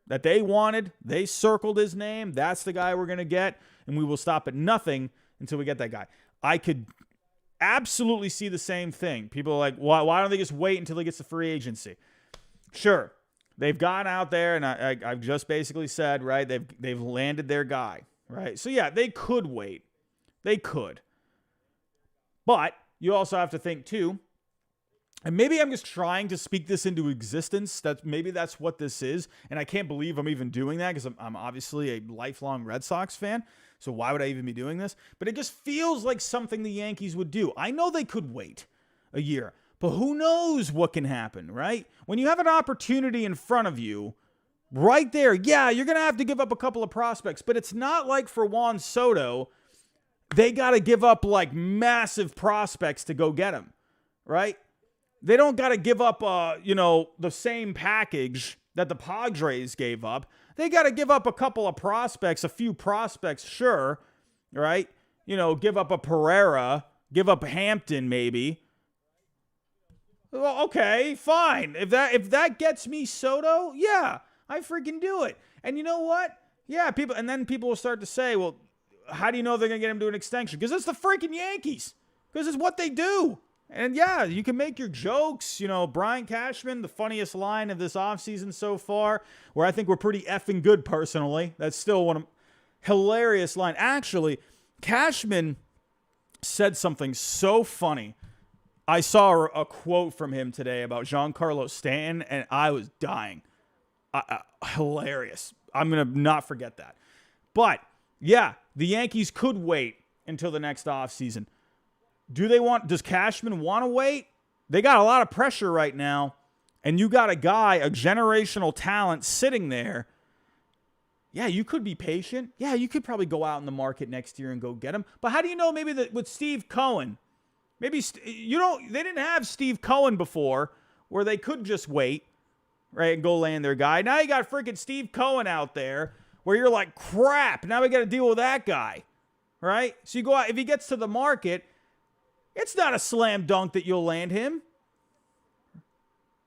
that they wanted. They circled his name. That's the guy we're going to get. And we will stop at nothing until we get that guy. I could absolutely see the same thing. People are like, why don't they just wait until he gets the free agency? Sure. They've gone out there, and I've just basically said, right, they've landed their guy, right? So, yeah, they could wait. They could. But you also have to think, too, and maybe I'm just trying to speak this into existence. Maybe that's what this is, and I can't believe I'm even doing that because I'm obviously a lifelong Red Sox fan. So why would I even be doing this? But it just feels like something the Yankees would do. I know they could wait a year, but who knows what can happen, right? When you have an opportunity in front of you, right there, yeah, you're going to have to give up a couple of prospects, but it's not like for Juan Soto, they got to give up like massive prospects to go get him, right? They don't got to give up, the same package that the Padres gave up. They got to give up a couple of prospects, a few prospects, sure, right? Give up a Pereira, give up Hampton maybe. Well, okay, fine. If that gets me Soto, yeah, I freaking do it. And you know what? Yeah, people will start to say, well, how do you know they're going to get him to an extension? Because it's the freaking Yankees. Because it's what they do. And yeah, you can make your jokes. Brian Cashman, the funniest line of this offseason so far, where I think we're pretty effing good personally. That's still one of hilarious line. Actually, Cashman said something so funny. I saw a quote from him today about Giancarlo Stanton, and I was dying. Hilarious. I'm going to not forget that. But yeah, the Yankees could wait until the next offseason. Does Cashman want to wait? They got a lot of pressure right now, and you got a guy, a generational talent sitting there. Yeah, you could be patient. Yeah, you could probably go out in the market next year and go get him. But how do you know maybe that with Steve Cohen? Maybe they didn't have Steve Cohen before where they could just wait, right, and go land their guy. Now you got freaking Steve Cohen out there where you're like, crap, now we got to deal with that guy, right? So you go out, if he gets to the market, it's not a slam dunk that you'll land him.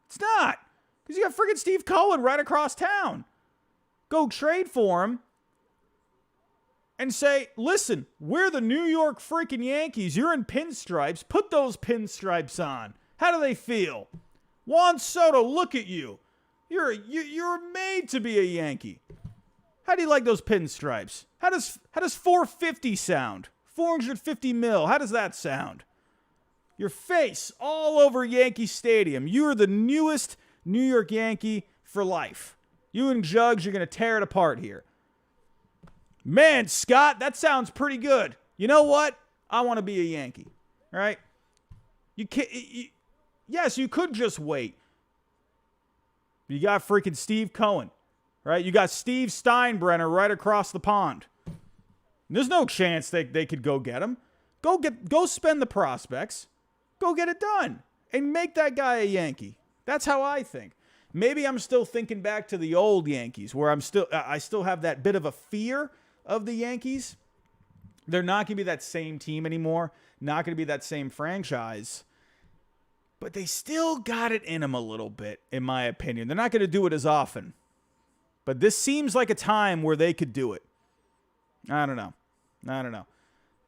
It's not. Because you got freaking Steve Cohen right across town. Go trade for him and say, listen, we're the New York freaking Yankees. You're in pinstripes. Put those pinstripes on. How do they feel? Juan Soto, look at you. You're made to be a Yankee. How do you like those pinstripes? How does 450 sound? 450 mil. How does that sound? Your face all over Yankee Stadium. You are the newest New York Yankee for life. You and Jugs, you're going to tear it apart here. Man, Scott, that sounds pretty good. You know what? I want to be a Yankee. All right? Yes, you could just wait. You got freaking Steve Cohen. Right? You got Steve Steinbrenner right across the pond. There's no chance they could go get him. Go spend the prospects. Go get it done. And make that guy a Yankee. That's how I think. Maybe I'm still thinking back to the old Yankees where I still have that bit of a fear of the Yankees. They're not going to be that same team anymore. Not going to be that same franchise. But they still got it in them a little bit, in my opinion. They're not going to do it as often. But this seems like a time where they could do it. I don't know.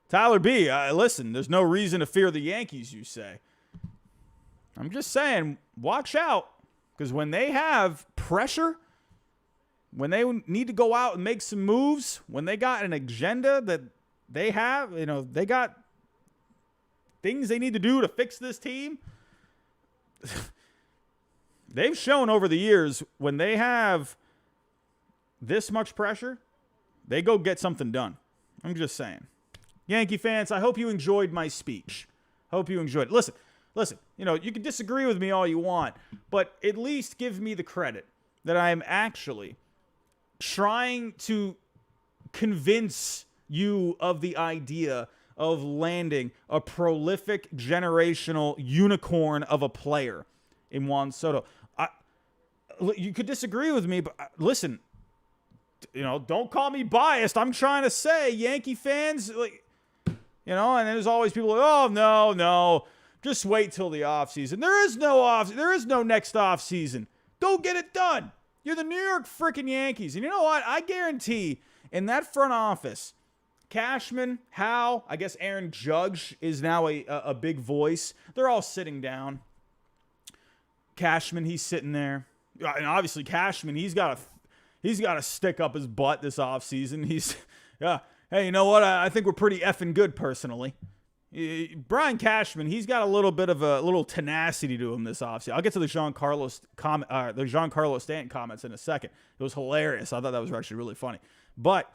Tyler B., listen, there's no reason to fear the Yankees, you say. I'm just saying, watch out. Because when they have pressure, when they need to go out and make some moves, when they got an agenda that they have, they got things they need to do to fix this team. They've shown over the years when they have this much pressure, they go get something done. I'm just saying. Yankee fans, I hope you enjoyed my speech. Hope you enjoyed it. Listen, you can disagree with me all you want, but at least give me the credit that I am actually trying to convince you of the idea of landing a prolific generational unicorn of a player in Juan Soto. You could disagree with me, but listen, don't call me biased. I'm trying to say, Yankee fans, and there's always people like, oh, no, just wait till the offseason. There is no next offseason. Go get it done. You're the New York freaking Yankees. And you know what? I guarantee in that front office, Cashman, Howe, I guess Aaron Judge is now a big voice. They're all sitting down. Cashman, he's sitting there. And obviously Cashman, he's got to stick up his butt this offseason. Hey, you know what? I think we're pretty effing good personally. Brian Cashman, he's got a little bit of a little tenacity to him this offseason. I'll get to the Giancarlo Stanton comments in a second. It was hilarious. I thought that was actually really funny. But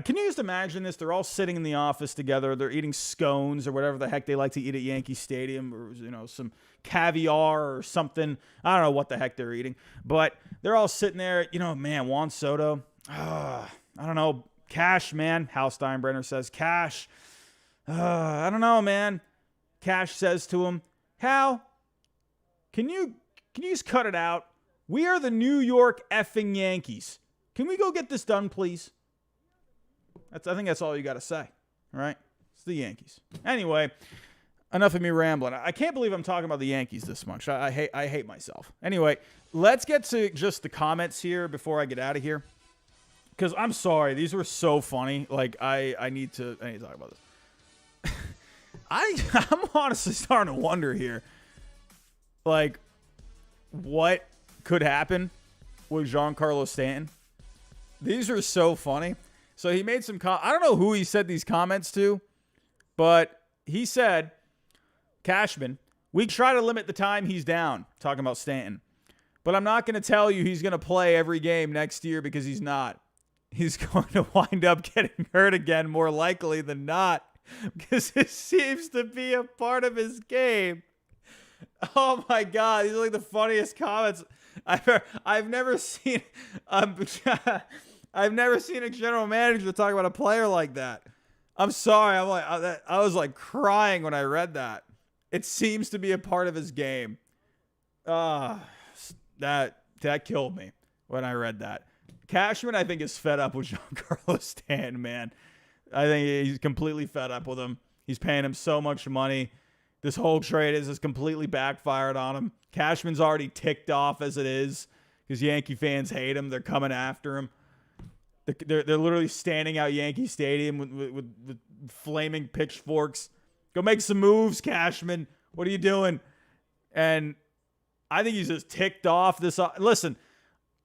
can you just imagine this? They're all sitting in the office together. They're eating scones or whatever the heck they like to eat at Yankee Stadium, or some caviar or something. I don't know what the heck they're eating, but they're all sitting there. Man, Juan Soto. I don't know. Cash, man. Hal Steinbrenner says, Cash. I don't know, man. Cash says to him, Hal, can you just cut it out? We are the New York effing Yankees. Can we go get this done, please? I think that's all you got to say, all right? It's the Yankees. Anyway, enough of me rambling. I can't believe I'm talking about the Yankees this much. I hate myself. Anyway, let's get to just the comments here before I get out of here. Because I'm sorry, these were so funny. Like, I need to talk about this. I'm honestly starting to wonder here, like, what could happen with Giancarlo Stanton. These are so funny. So he made some I don't know who he said these comments to, but he said, Cashman, we try to limit the time he's down, talking about Stanton. But I'm not going to tell you he's going to play every game next year because he's not. He's going to wind up getting hurt again more likely than not because it seems to be a part of his game. Oh, my God. These are like the funniest comments I've never seen. I've never seen a general manager talk about a player like that. I'm sorry. I was like crying when I read that. It seems to be a part of his game. That killed me when I read that. Cashman, I think, is fed up with Giancarlo Stanton, man. I think he's completely fed up with him. He's paying him so much money. This whole trade is completely backfired on him. Cashman's already ticked off as it is because Yankee fans hate him. They're coming after him. They're literally standing out Yankee Stadium with flaming pitchforks. Go make some moves, Cashman. What are you doing? And I think he's just ticked off. Listen,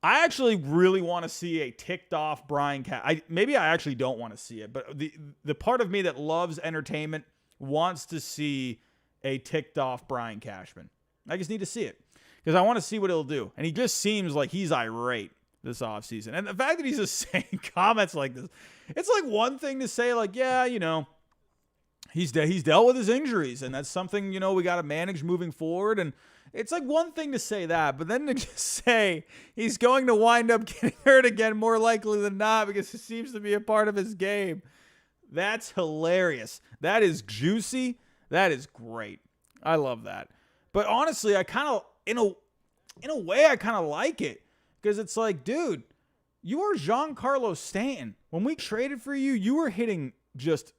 I actually really want to see a ticked off Brian Cashman. Maybe I actually don't want to see it, but the part of me that loves entertainment wants to see a ticked off Brian Cashman. I just need to see it because I want to see what he'll do. And he just seems like he's irate this offseason. And the fact that he's just saying comments like this, it's like one thing to say, like, yeah, he's dealt with his injuries, and that's something, we got to manage moving forward. And it's like one thing to say that, but then to just say he's going to wind up getting hurt again more likely than not because it seems to be a part of his game. That's hilarious. That is juicy. That is great. I love that. But honestly, I kind of, in a way, I kind of like it. Because it's like, dude, you are Giancarlo Stanton. When we traded for you, you were hitting just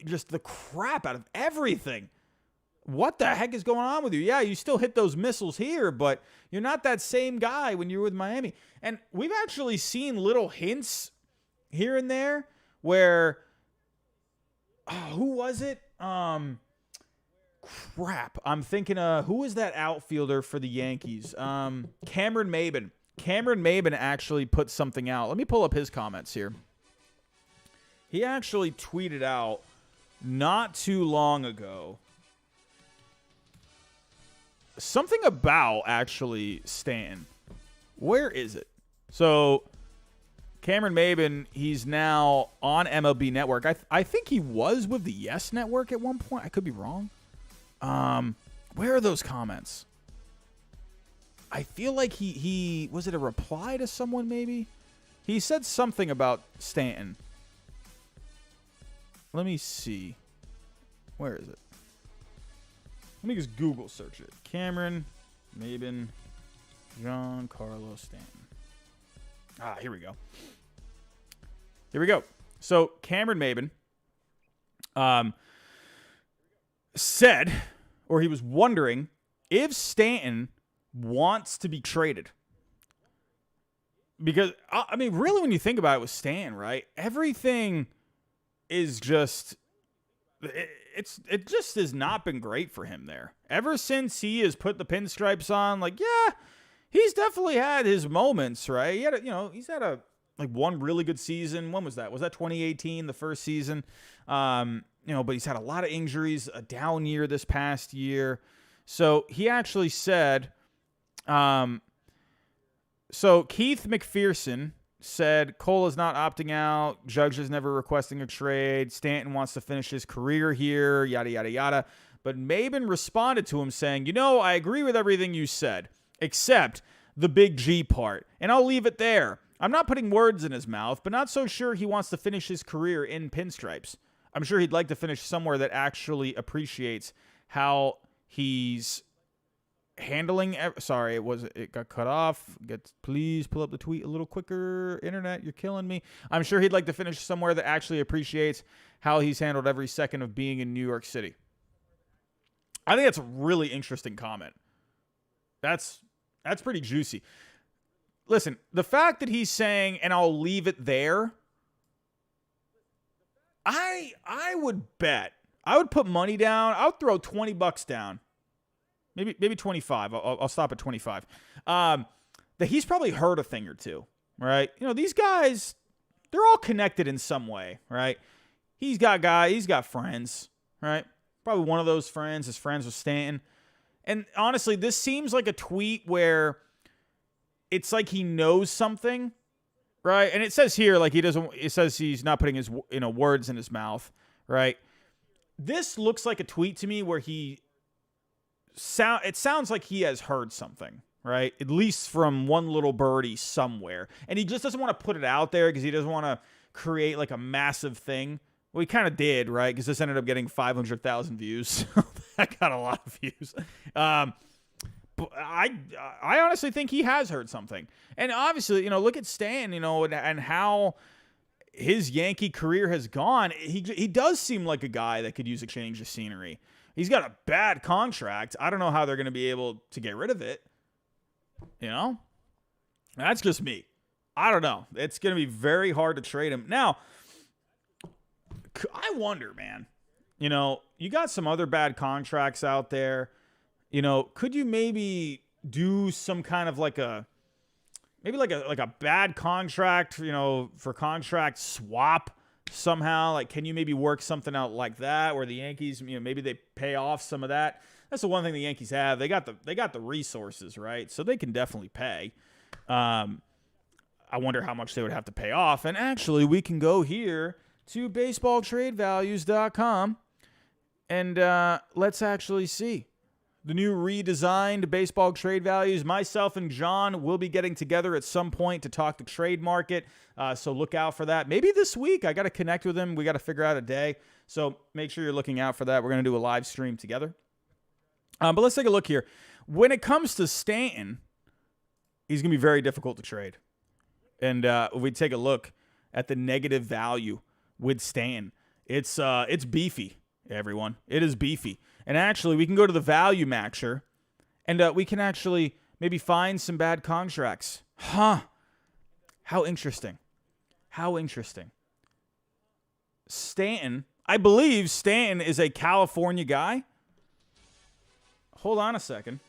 the crap out of everything. What the heck is going on with you? Yeah, you still hit those missiles here, but you're not that same guy when you were with Miami. And we've actually seen little hints here and there where, who was it? Crap. I'm thinking, who is that outfielder for the Yankees? Cameron Maybin. Cameron Maybin actually put something out. Let me pull up his comments here. He actually tweeted out not too long ago something about actually Stanton. Where is it? So Cameron Maybin, he's now on MLB Network. I think he was with the Yes Network at one point. I could be wrong. Where are those comments? I feel like he was it a reply to someone maybe? He said something about Stanton. Let me see. Where is it? Let me just Google search it. Cameron Maybin, Giancarlo Stanton. Here we go. Here we go. So Cameron Maybin said, or he was wondering, if Stanton wants to be traded. Because, I mean, really when you think about it with Stanton, right, everything is just, it just has not been great for him there. Ever since he has put the pinstripes on, like, yeah, he's definitely had his moments, right? He had, he's had one really good season. When was that? Was that 2018, the first season? But he's had a lot of injuries, a down year this past year. So he actually said, so Keith McPherson said Cole is not opting out. Judge is never requesting a trade. Stanton wants to finish his career here, yada, yada, yada. But Maybin responded to him saying, I agree with everything you said, except the big G part. And I'll leave it there. I'm not putting words in his mouth, but not so sure he wants to finish his career in pinstripes. I'm sure he'd like to finish somewhere that actually appreciates how he's handling. Sorry, it got cut off. Please pull up the tweet a little quicker. Internet, you're killing me. I'm sure he'd like to finish somewhere that actually appreciates how he's handled every second of being in New York City. I think that's a really interesting comment. That's pretty juicy. Listen, the fact that he's saying, and I'll leave it there, I would bet. I would put money down. I would throw $20 down. Maybe 25. I'll stop at 25. That he's probably heard a thing or two, right? These guys, they're all connected in some way, right? He's got friends, right? Probably one of those friends is friends with Stanton. And honestly, this seems like a tweet where it's like he knows something, right? And it says here, like it says he's not putting his, words in his mouth, right? This looks like a tweet to me where it sounds like he has heard something, right? At least from one little birdie somewhere. And he just doesn't want to put it out there because he doesn't want to create like a massive thing. Well, he kind of did, right? Because this ended up getting 500,000 views. That got a lot of views. But I honestly think he has heard something. And obviously, look at Stan, and how his Yankee career has gone. He does seem like a guy that could use a change of scenery. He's got a bad contract. I don't know how they're going to be able to get rid of it. That's just me. I don't know. It's going to be very hard to trade him. Now, I wonder, man, you got some other bad contracts out there. Could you maybe do some kind of like a bad contract, for contract swap somehow? Like, can you maybe work something out like that where the Yankees, maybe they pay off some of that? That's the one thing the Yankees have. They got the resources, right? So they can definitely pay. I wonder how much they would have to pay off. And actually, we can go here to baseballtradevalues.com and let's actually see. The new redesigned baseball trade values. Myself and John will be getting together at some point to talk the trade market. So look out for that. Maybe this week. I got to connect with him. We got to figure out a day. So make sure you're looking out for that. We're going to do a live stream together. But let's take a look here. When it comes to Stanton, he's going to be very difficult to trade. And if we take a look at the negative value with Stan. It's beefy, everyone. It is beefy. And actually, we can go to the value matcher, and we can actually maybe find some bad contracts. Huh. How interesting. How interesting. Stanton, I believe Stanton is a California guy. Hold on a second.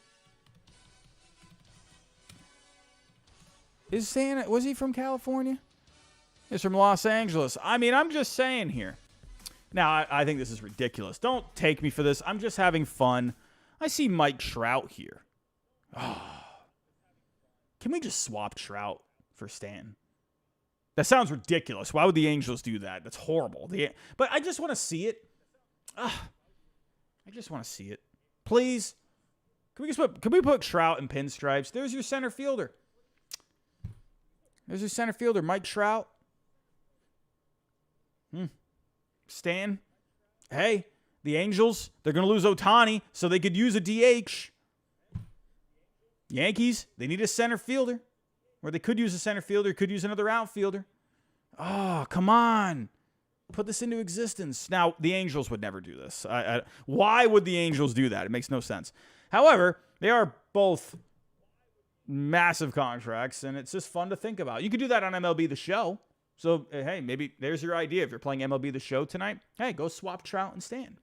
Is Stanton, was he from California? He's from Los Angeles. I mean, I'm just saying here. Now, I think this is ridiculous. Don't take me for this. I'm just having fun. I see Mike Trout here. Oh. Can we just swap Trout for Stanton? That sounds ridiculous. Why would the Angels do that? That's horrible. But I just want to see it. I just want to see it. Please. Can we put Trout in pinstripes? There's your center fielder. There's your center fielder, Mike Trout. Stan. Hey, the Angels, they're going to lose Ohtani, so they could use a DH. Yankees, they need a center fielder. Or they could use a center fielder, could use another outfielder. Oh, come on. Put this into existence. Now, the Angels would never do this. Why would the Angels do that? It makes no sense. However, they are both massive contracts, and it's just fun to think about. You could do that on MLB The Show. So, hey, maybe there's your idea. If you're playing MLB The Show tonight, hey, go swap Trout and Stan.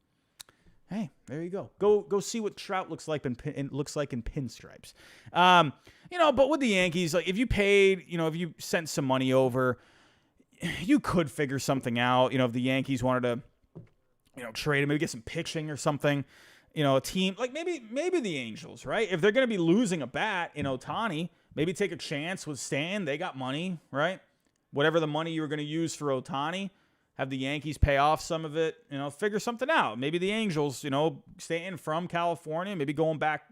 Hey, there you go. Go see what Trout looks like in pinstripes. But with the Yankees, like if you paid, if you sent some money over, you could figure something out. If the Yankees wanted to, trade him, maybe get some pitching or something. A team like maybe the Angels, right? If they're going to be losing a bat in Ohtani, maybe take a chance with Stan. They got money, right? Whatever the money you were going to use for Ohtani, have the Yankees pay off some of it, figure something out. Maybe the Angels, staying from California, maybe going back,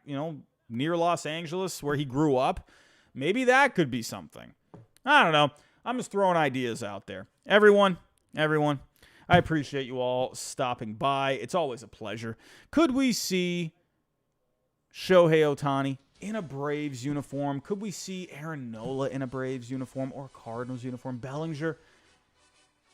near Los Angeles where he grew up. Maybe that could be something. I don't know. I'm just throwing ideas out there. Everyone, I appreciate you all stopping by. It's always a pleasure. Could we see Shohei Ohtani in a Braves uniform? Could we see Aaron Nola in a Braves uniform or Cardinals uniform? Bellinger?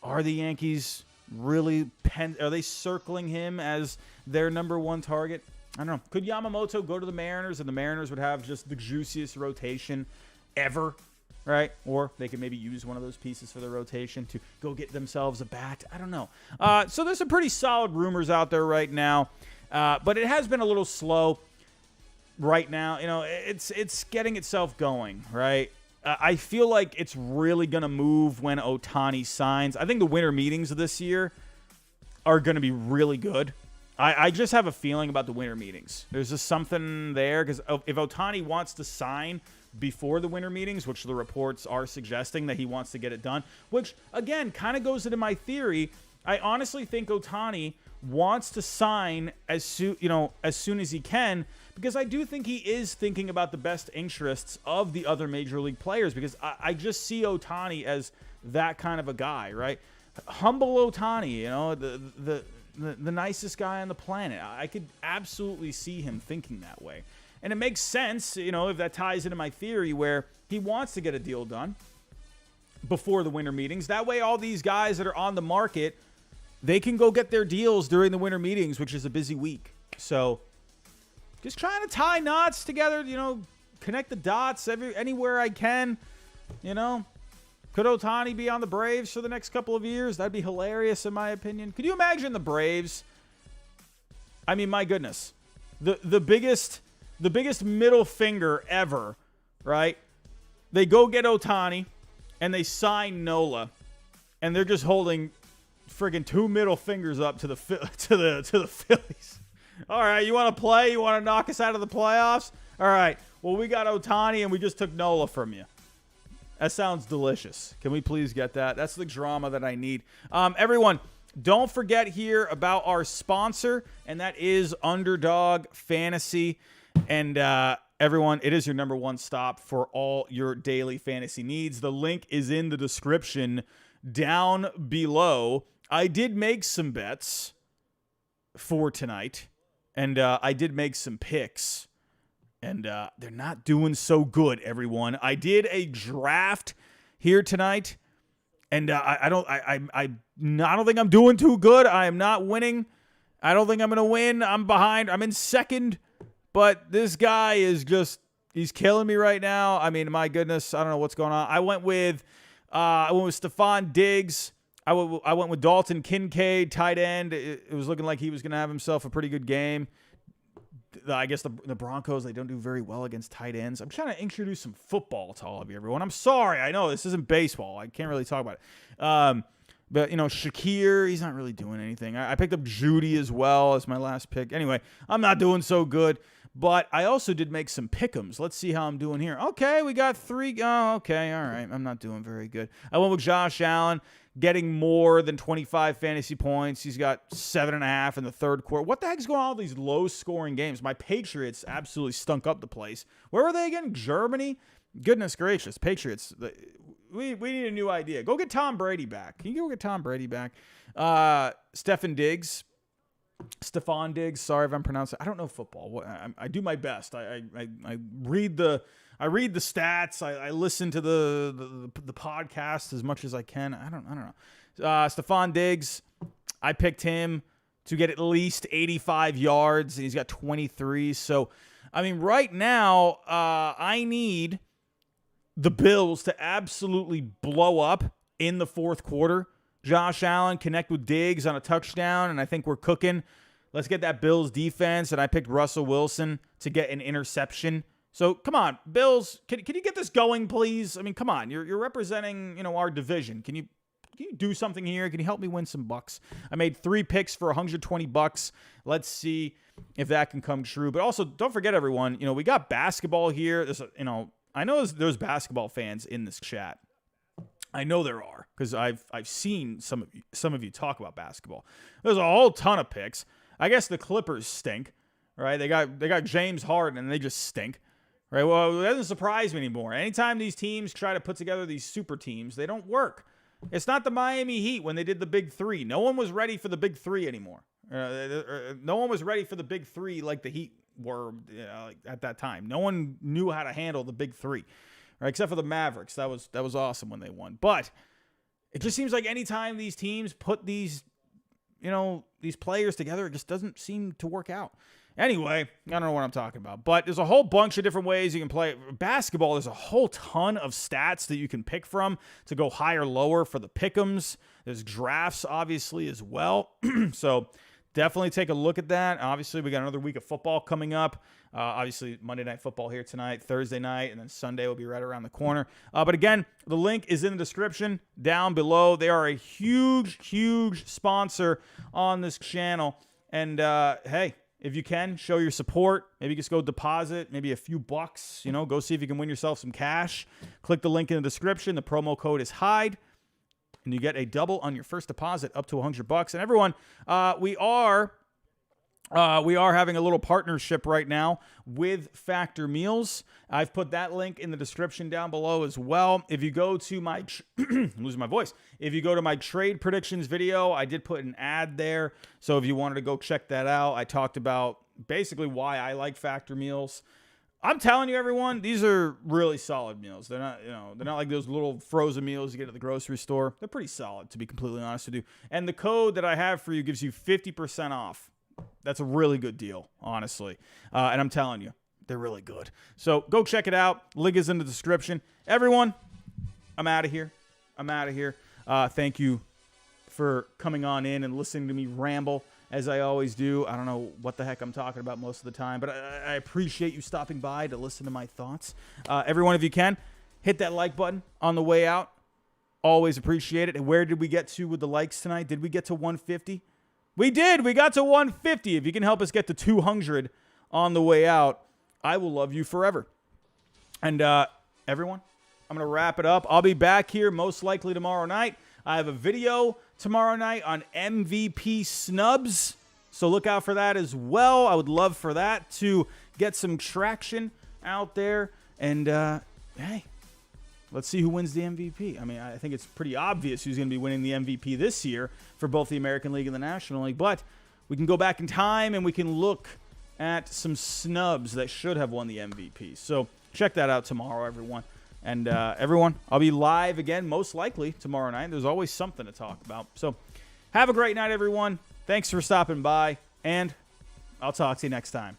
Are the Yankees really are they circling him as their number one target? I don't know. Could Yamamoto go to the Mariners and the Mariners would have just the juiciest rotation ever, right? Or they could maybe use one of those pieces for the rotation to go get themselves a bat. I don't know. So there's some pretty solid rumors out there right now, but it has been a little slow right now. It's getting itself going, right? I feel like it's really going to move when Ohtani signs. I think the winter meetings of this year are going to be really good. I just have a feeling about the winter meetings. There's just something there because if Ohtani wants to sign before the winter meetings, which the reports are suggesting that he wants to get it done, which, again, kind of goes into my theory. I honestly think Ohtani wants to sign as soon as he can, because I do think he is thinking about the best interests of the other major league players, because I just see Ohtani as that kind of a guy, right? Humble Ohtani, the nicest guy on the planet. I could absolutely see him thinking that way. And it makes sense, if that ties into my theory where he wants to get a deal done before the winter meetings. That way all these guys that are on the market, they can go get their deals during the winter meetings, which is a busy week. So just trying to tie knots together, connect the dots anywhere I can. Could Ohtani be on the Braves for the next couple of years? That'd be hilarious in my opinion. Could you imagine the Braves? I mean, my goodness. The biggest middle finger ever, right? They go get Ohtani and they sign Nola, and they're just holding friggin' two middle fingers up to the Phillies. All right, you want to play? You want to knock us out of the playoffs? All right. Well, we got Ohtani and we just took Nola from you. That sounds delicious. Can we please get that? That's the drama that I need. Everyone, don't forget here about our sponsor, and that is Underdog Fantasy. And everyone, it is your number one stop for all your daily fantasy needs. The link is in the description down below. I did make some bets for tonight, and I did make some picks. And they're not doing so good, everyone. I did a draft here tonight, And I don't think I'm doing too good. I am not winning. I don't think I'm going to win. I'm behind. I'm in second. But this guy is just, he's killing me right now. I mean, my goodness, I don't know what's going on. I went with Stephon Diggs. I went with Dalton Kincaid, tight end. It was looking like he was going to have himself a pretty good game. I guess the Broncos, they don't do very well against tight ends. I'm trying to introduce some football to all of you, everyone. I'm sorry. I know this isn't baseball. I can't really talk about it. But, Shakir, he's not really doing anything. I picked up Judy as well as my last pick. Anyway, I'm not doing so good. But I also did make some pick'ems. Let's see how I'm doing here. Okay, we got 3. Oh, okay, all right. I'm not doing very good. I went with Josh Allen, getting more than 25 fantasy points. He's got 7.5 in the third quarter. What the heck is going on with these low-scoring games? My Patriots absolutely stunk up the place. Where were they again? Germany? Goodness gracious, Patriots. We need a new idea. Go get Tom Brady back. Can you go get Tom Brady back? Stephon Diggs. Sorry if I'm pronouncing. I don't know football. I do my best. I read the stats. I listen to the podcast as much as I can. I don't know. Stephon Diggs. I picked him to get at least 85 yards. And he's got 23. So, I mean, right now, I need the Bills to absolutely blow up in the fourth quarter. Josh Allen connect with Diggs on a touchdown, and I think we're cooking. Let's get that Bills defense, and I picked Russell Wilson to get an interception. So, come on, Bills, can you get this going, please? I mean, come on, you're representing, our division. Can you do something here? Can you help me win some bucks? I made 3 picks for $120. Let's see if that can come true. But also, don't forget, everyone, we got basketball here. There's, I know there's basketball fans in this chat. I know there are, because I've seen some of you talk about basketball. There's a whole ton of picks. I guess the Clippers stink, right? They got James Harden, and they just stink, right? Well, it doesn't surprise me anymore. Anytime these teams try to put together these super teams, they don't work. It's not the Miami Heat when they did the Big Three. No one was ready for the Big Three anymore. No one was ready for the Big Three like the Heat were at that time. No one knew how to handle the Big Three. Right, except for the Mavericks. That was awesome when they won. But it just seems like anytime these teams put these players together, it just doesn't seem to work out. Anyway, I don't know what I'm talking about. But there's a whole bunch of different ways you can play basketball. There's a whole ton of stats that you can pick from to go higher, lower for the pick'ems. There's drafts, obviously, as well. So definitely take a look at that. Obviously, we got another week of football coming up. Obviously, Monday Night Football here tonight, Thursday night, and then Sunday will be right around the corner. But again, the link is in the description down below. They are a huge, huge sponsor on this channel. And hey, if you can, show your support. Maybe just go deposit maybe a few bucks. Go see if you can win yourself some cash. Click the link in the description. The promo code is HIDE. And you get a double on your first deposit up to $100. And everyone, we are having a little partnership right now with Factor Meals. I've put that link in the description down below as well. If you go to my I'm losing my voice. If you go to my trade predictions video, I did put an ad there. So if you wanted to go check that out, I talked about basically why I like Factor Meals. I'm telling you, everyone, these are really solid meals. They're not, they're not like those little frozen meals you get at the grocery store. They're pretty solid, to be completely honest with you. And the code that I have for you gives you 50% off. That's a really good deal, honestly. And I'm telling you, they're really good. So go check it out. Link is in the description. Everyone, I'm out of here. Thank you for coming on in and listening to me ramble, as I always do. I don't know what the heck I'm talking about most of the time, but I appreciate you stopping by to listen to my thoughts. Everyone, if you can, hit that like button on the way out. Always appreciate it. And where did we get to with the likes tonight? Did we get to 150? We did. We got to 150. If you can help us get to 200 on the way out, I will love you forever. And everyone, I'm going to wrap it up. I'll be back here most likely tomorrow night. I have a video tomorrow night on MVP snubs, so look out for that as well. I would love for that to get some traction out there. And, hey, let's see who wins the MVP. I mean, I think it's pretty obvious who's going to be winning the MVP this year for both the American League and the National League. But we can go back in time and we can look at some snubs that should have won the MVP. So check that out tomorrow, everyone. And everyone, I'll be live again most likely tomorrow night. There's always something to talk about. So have a great night, everyone. Thanks for stopping by, and I'll talk to you next time.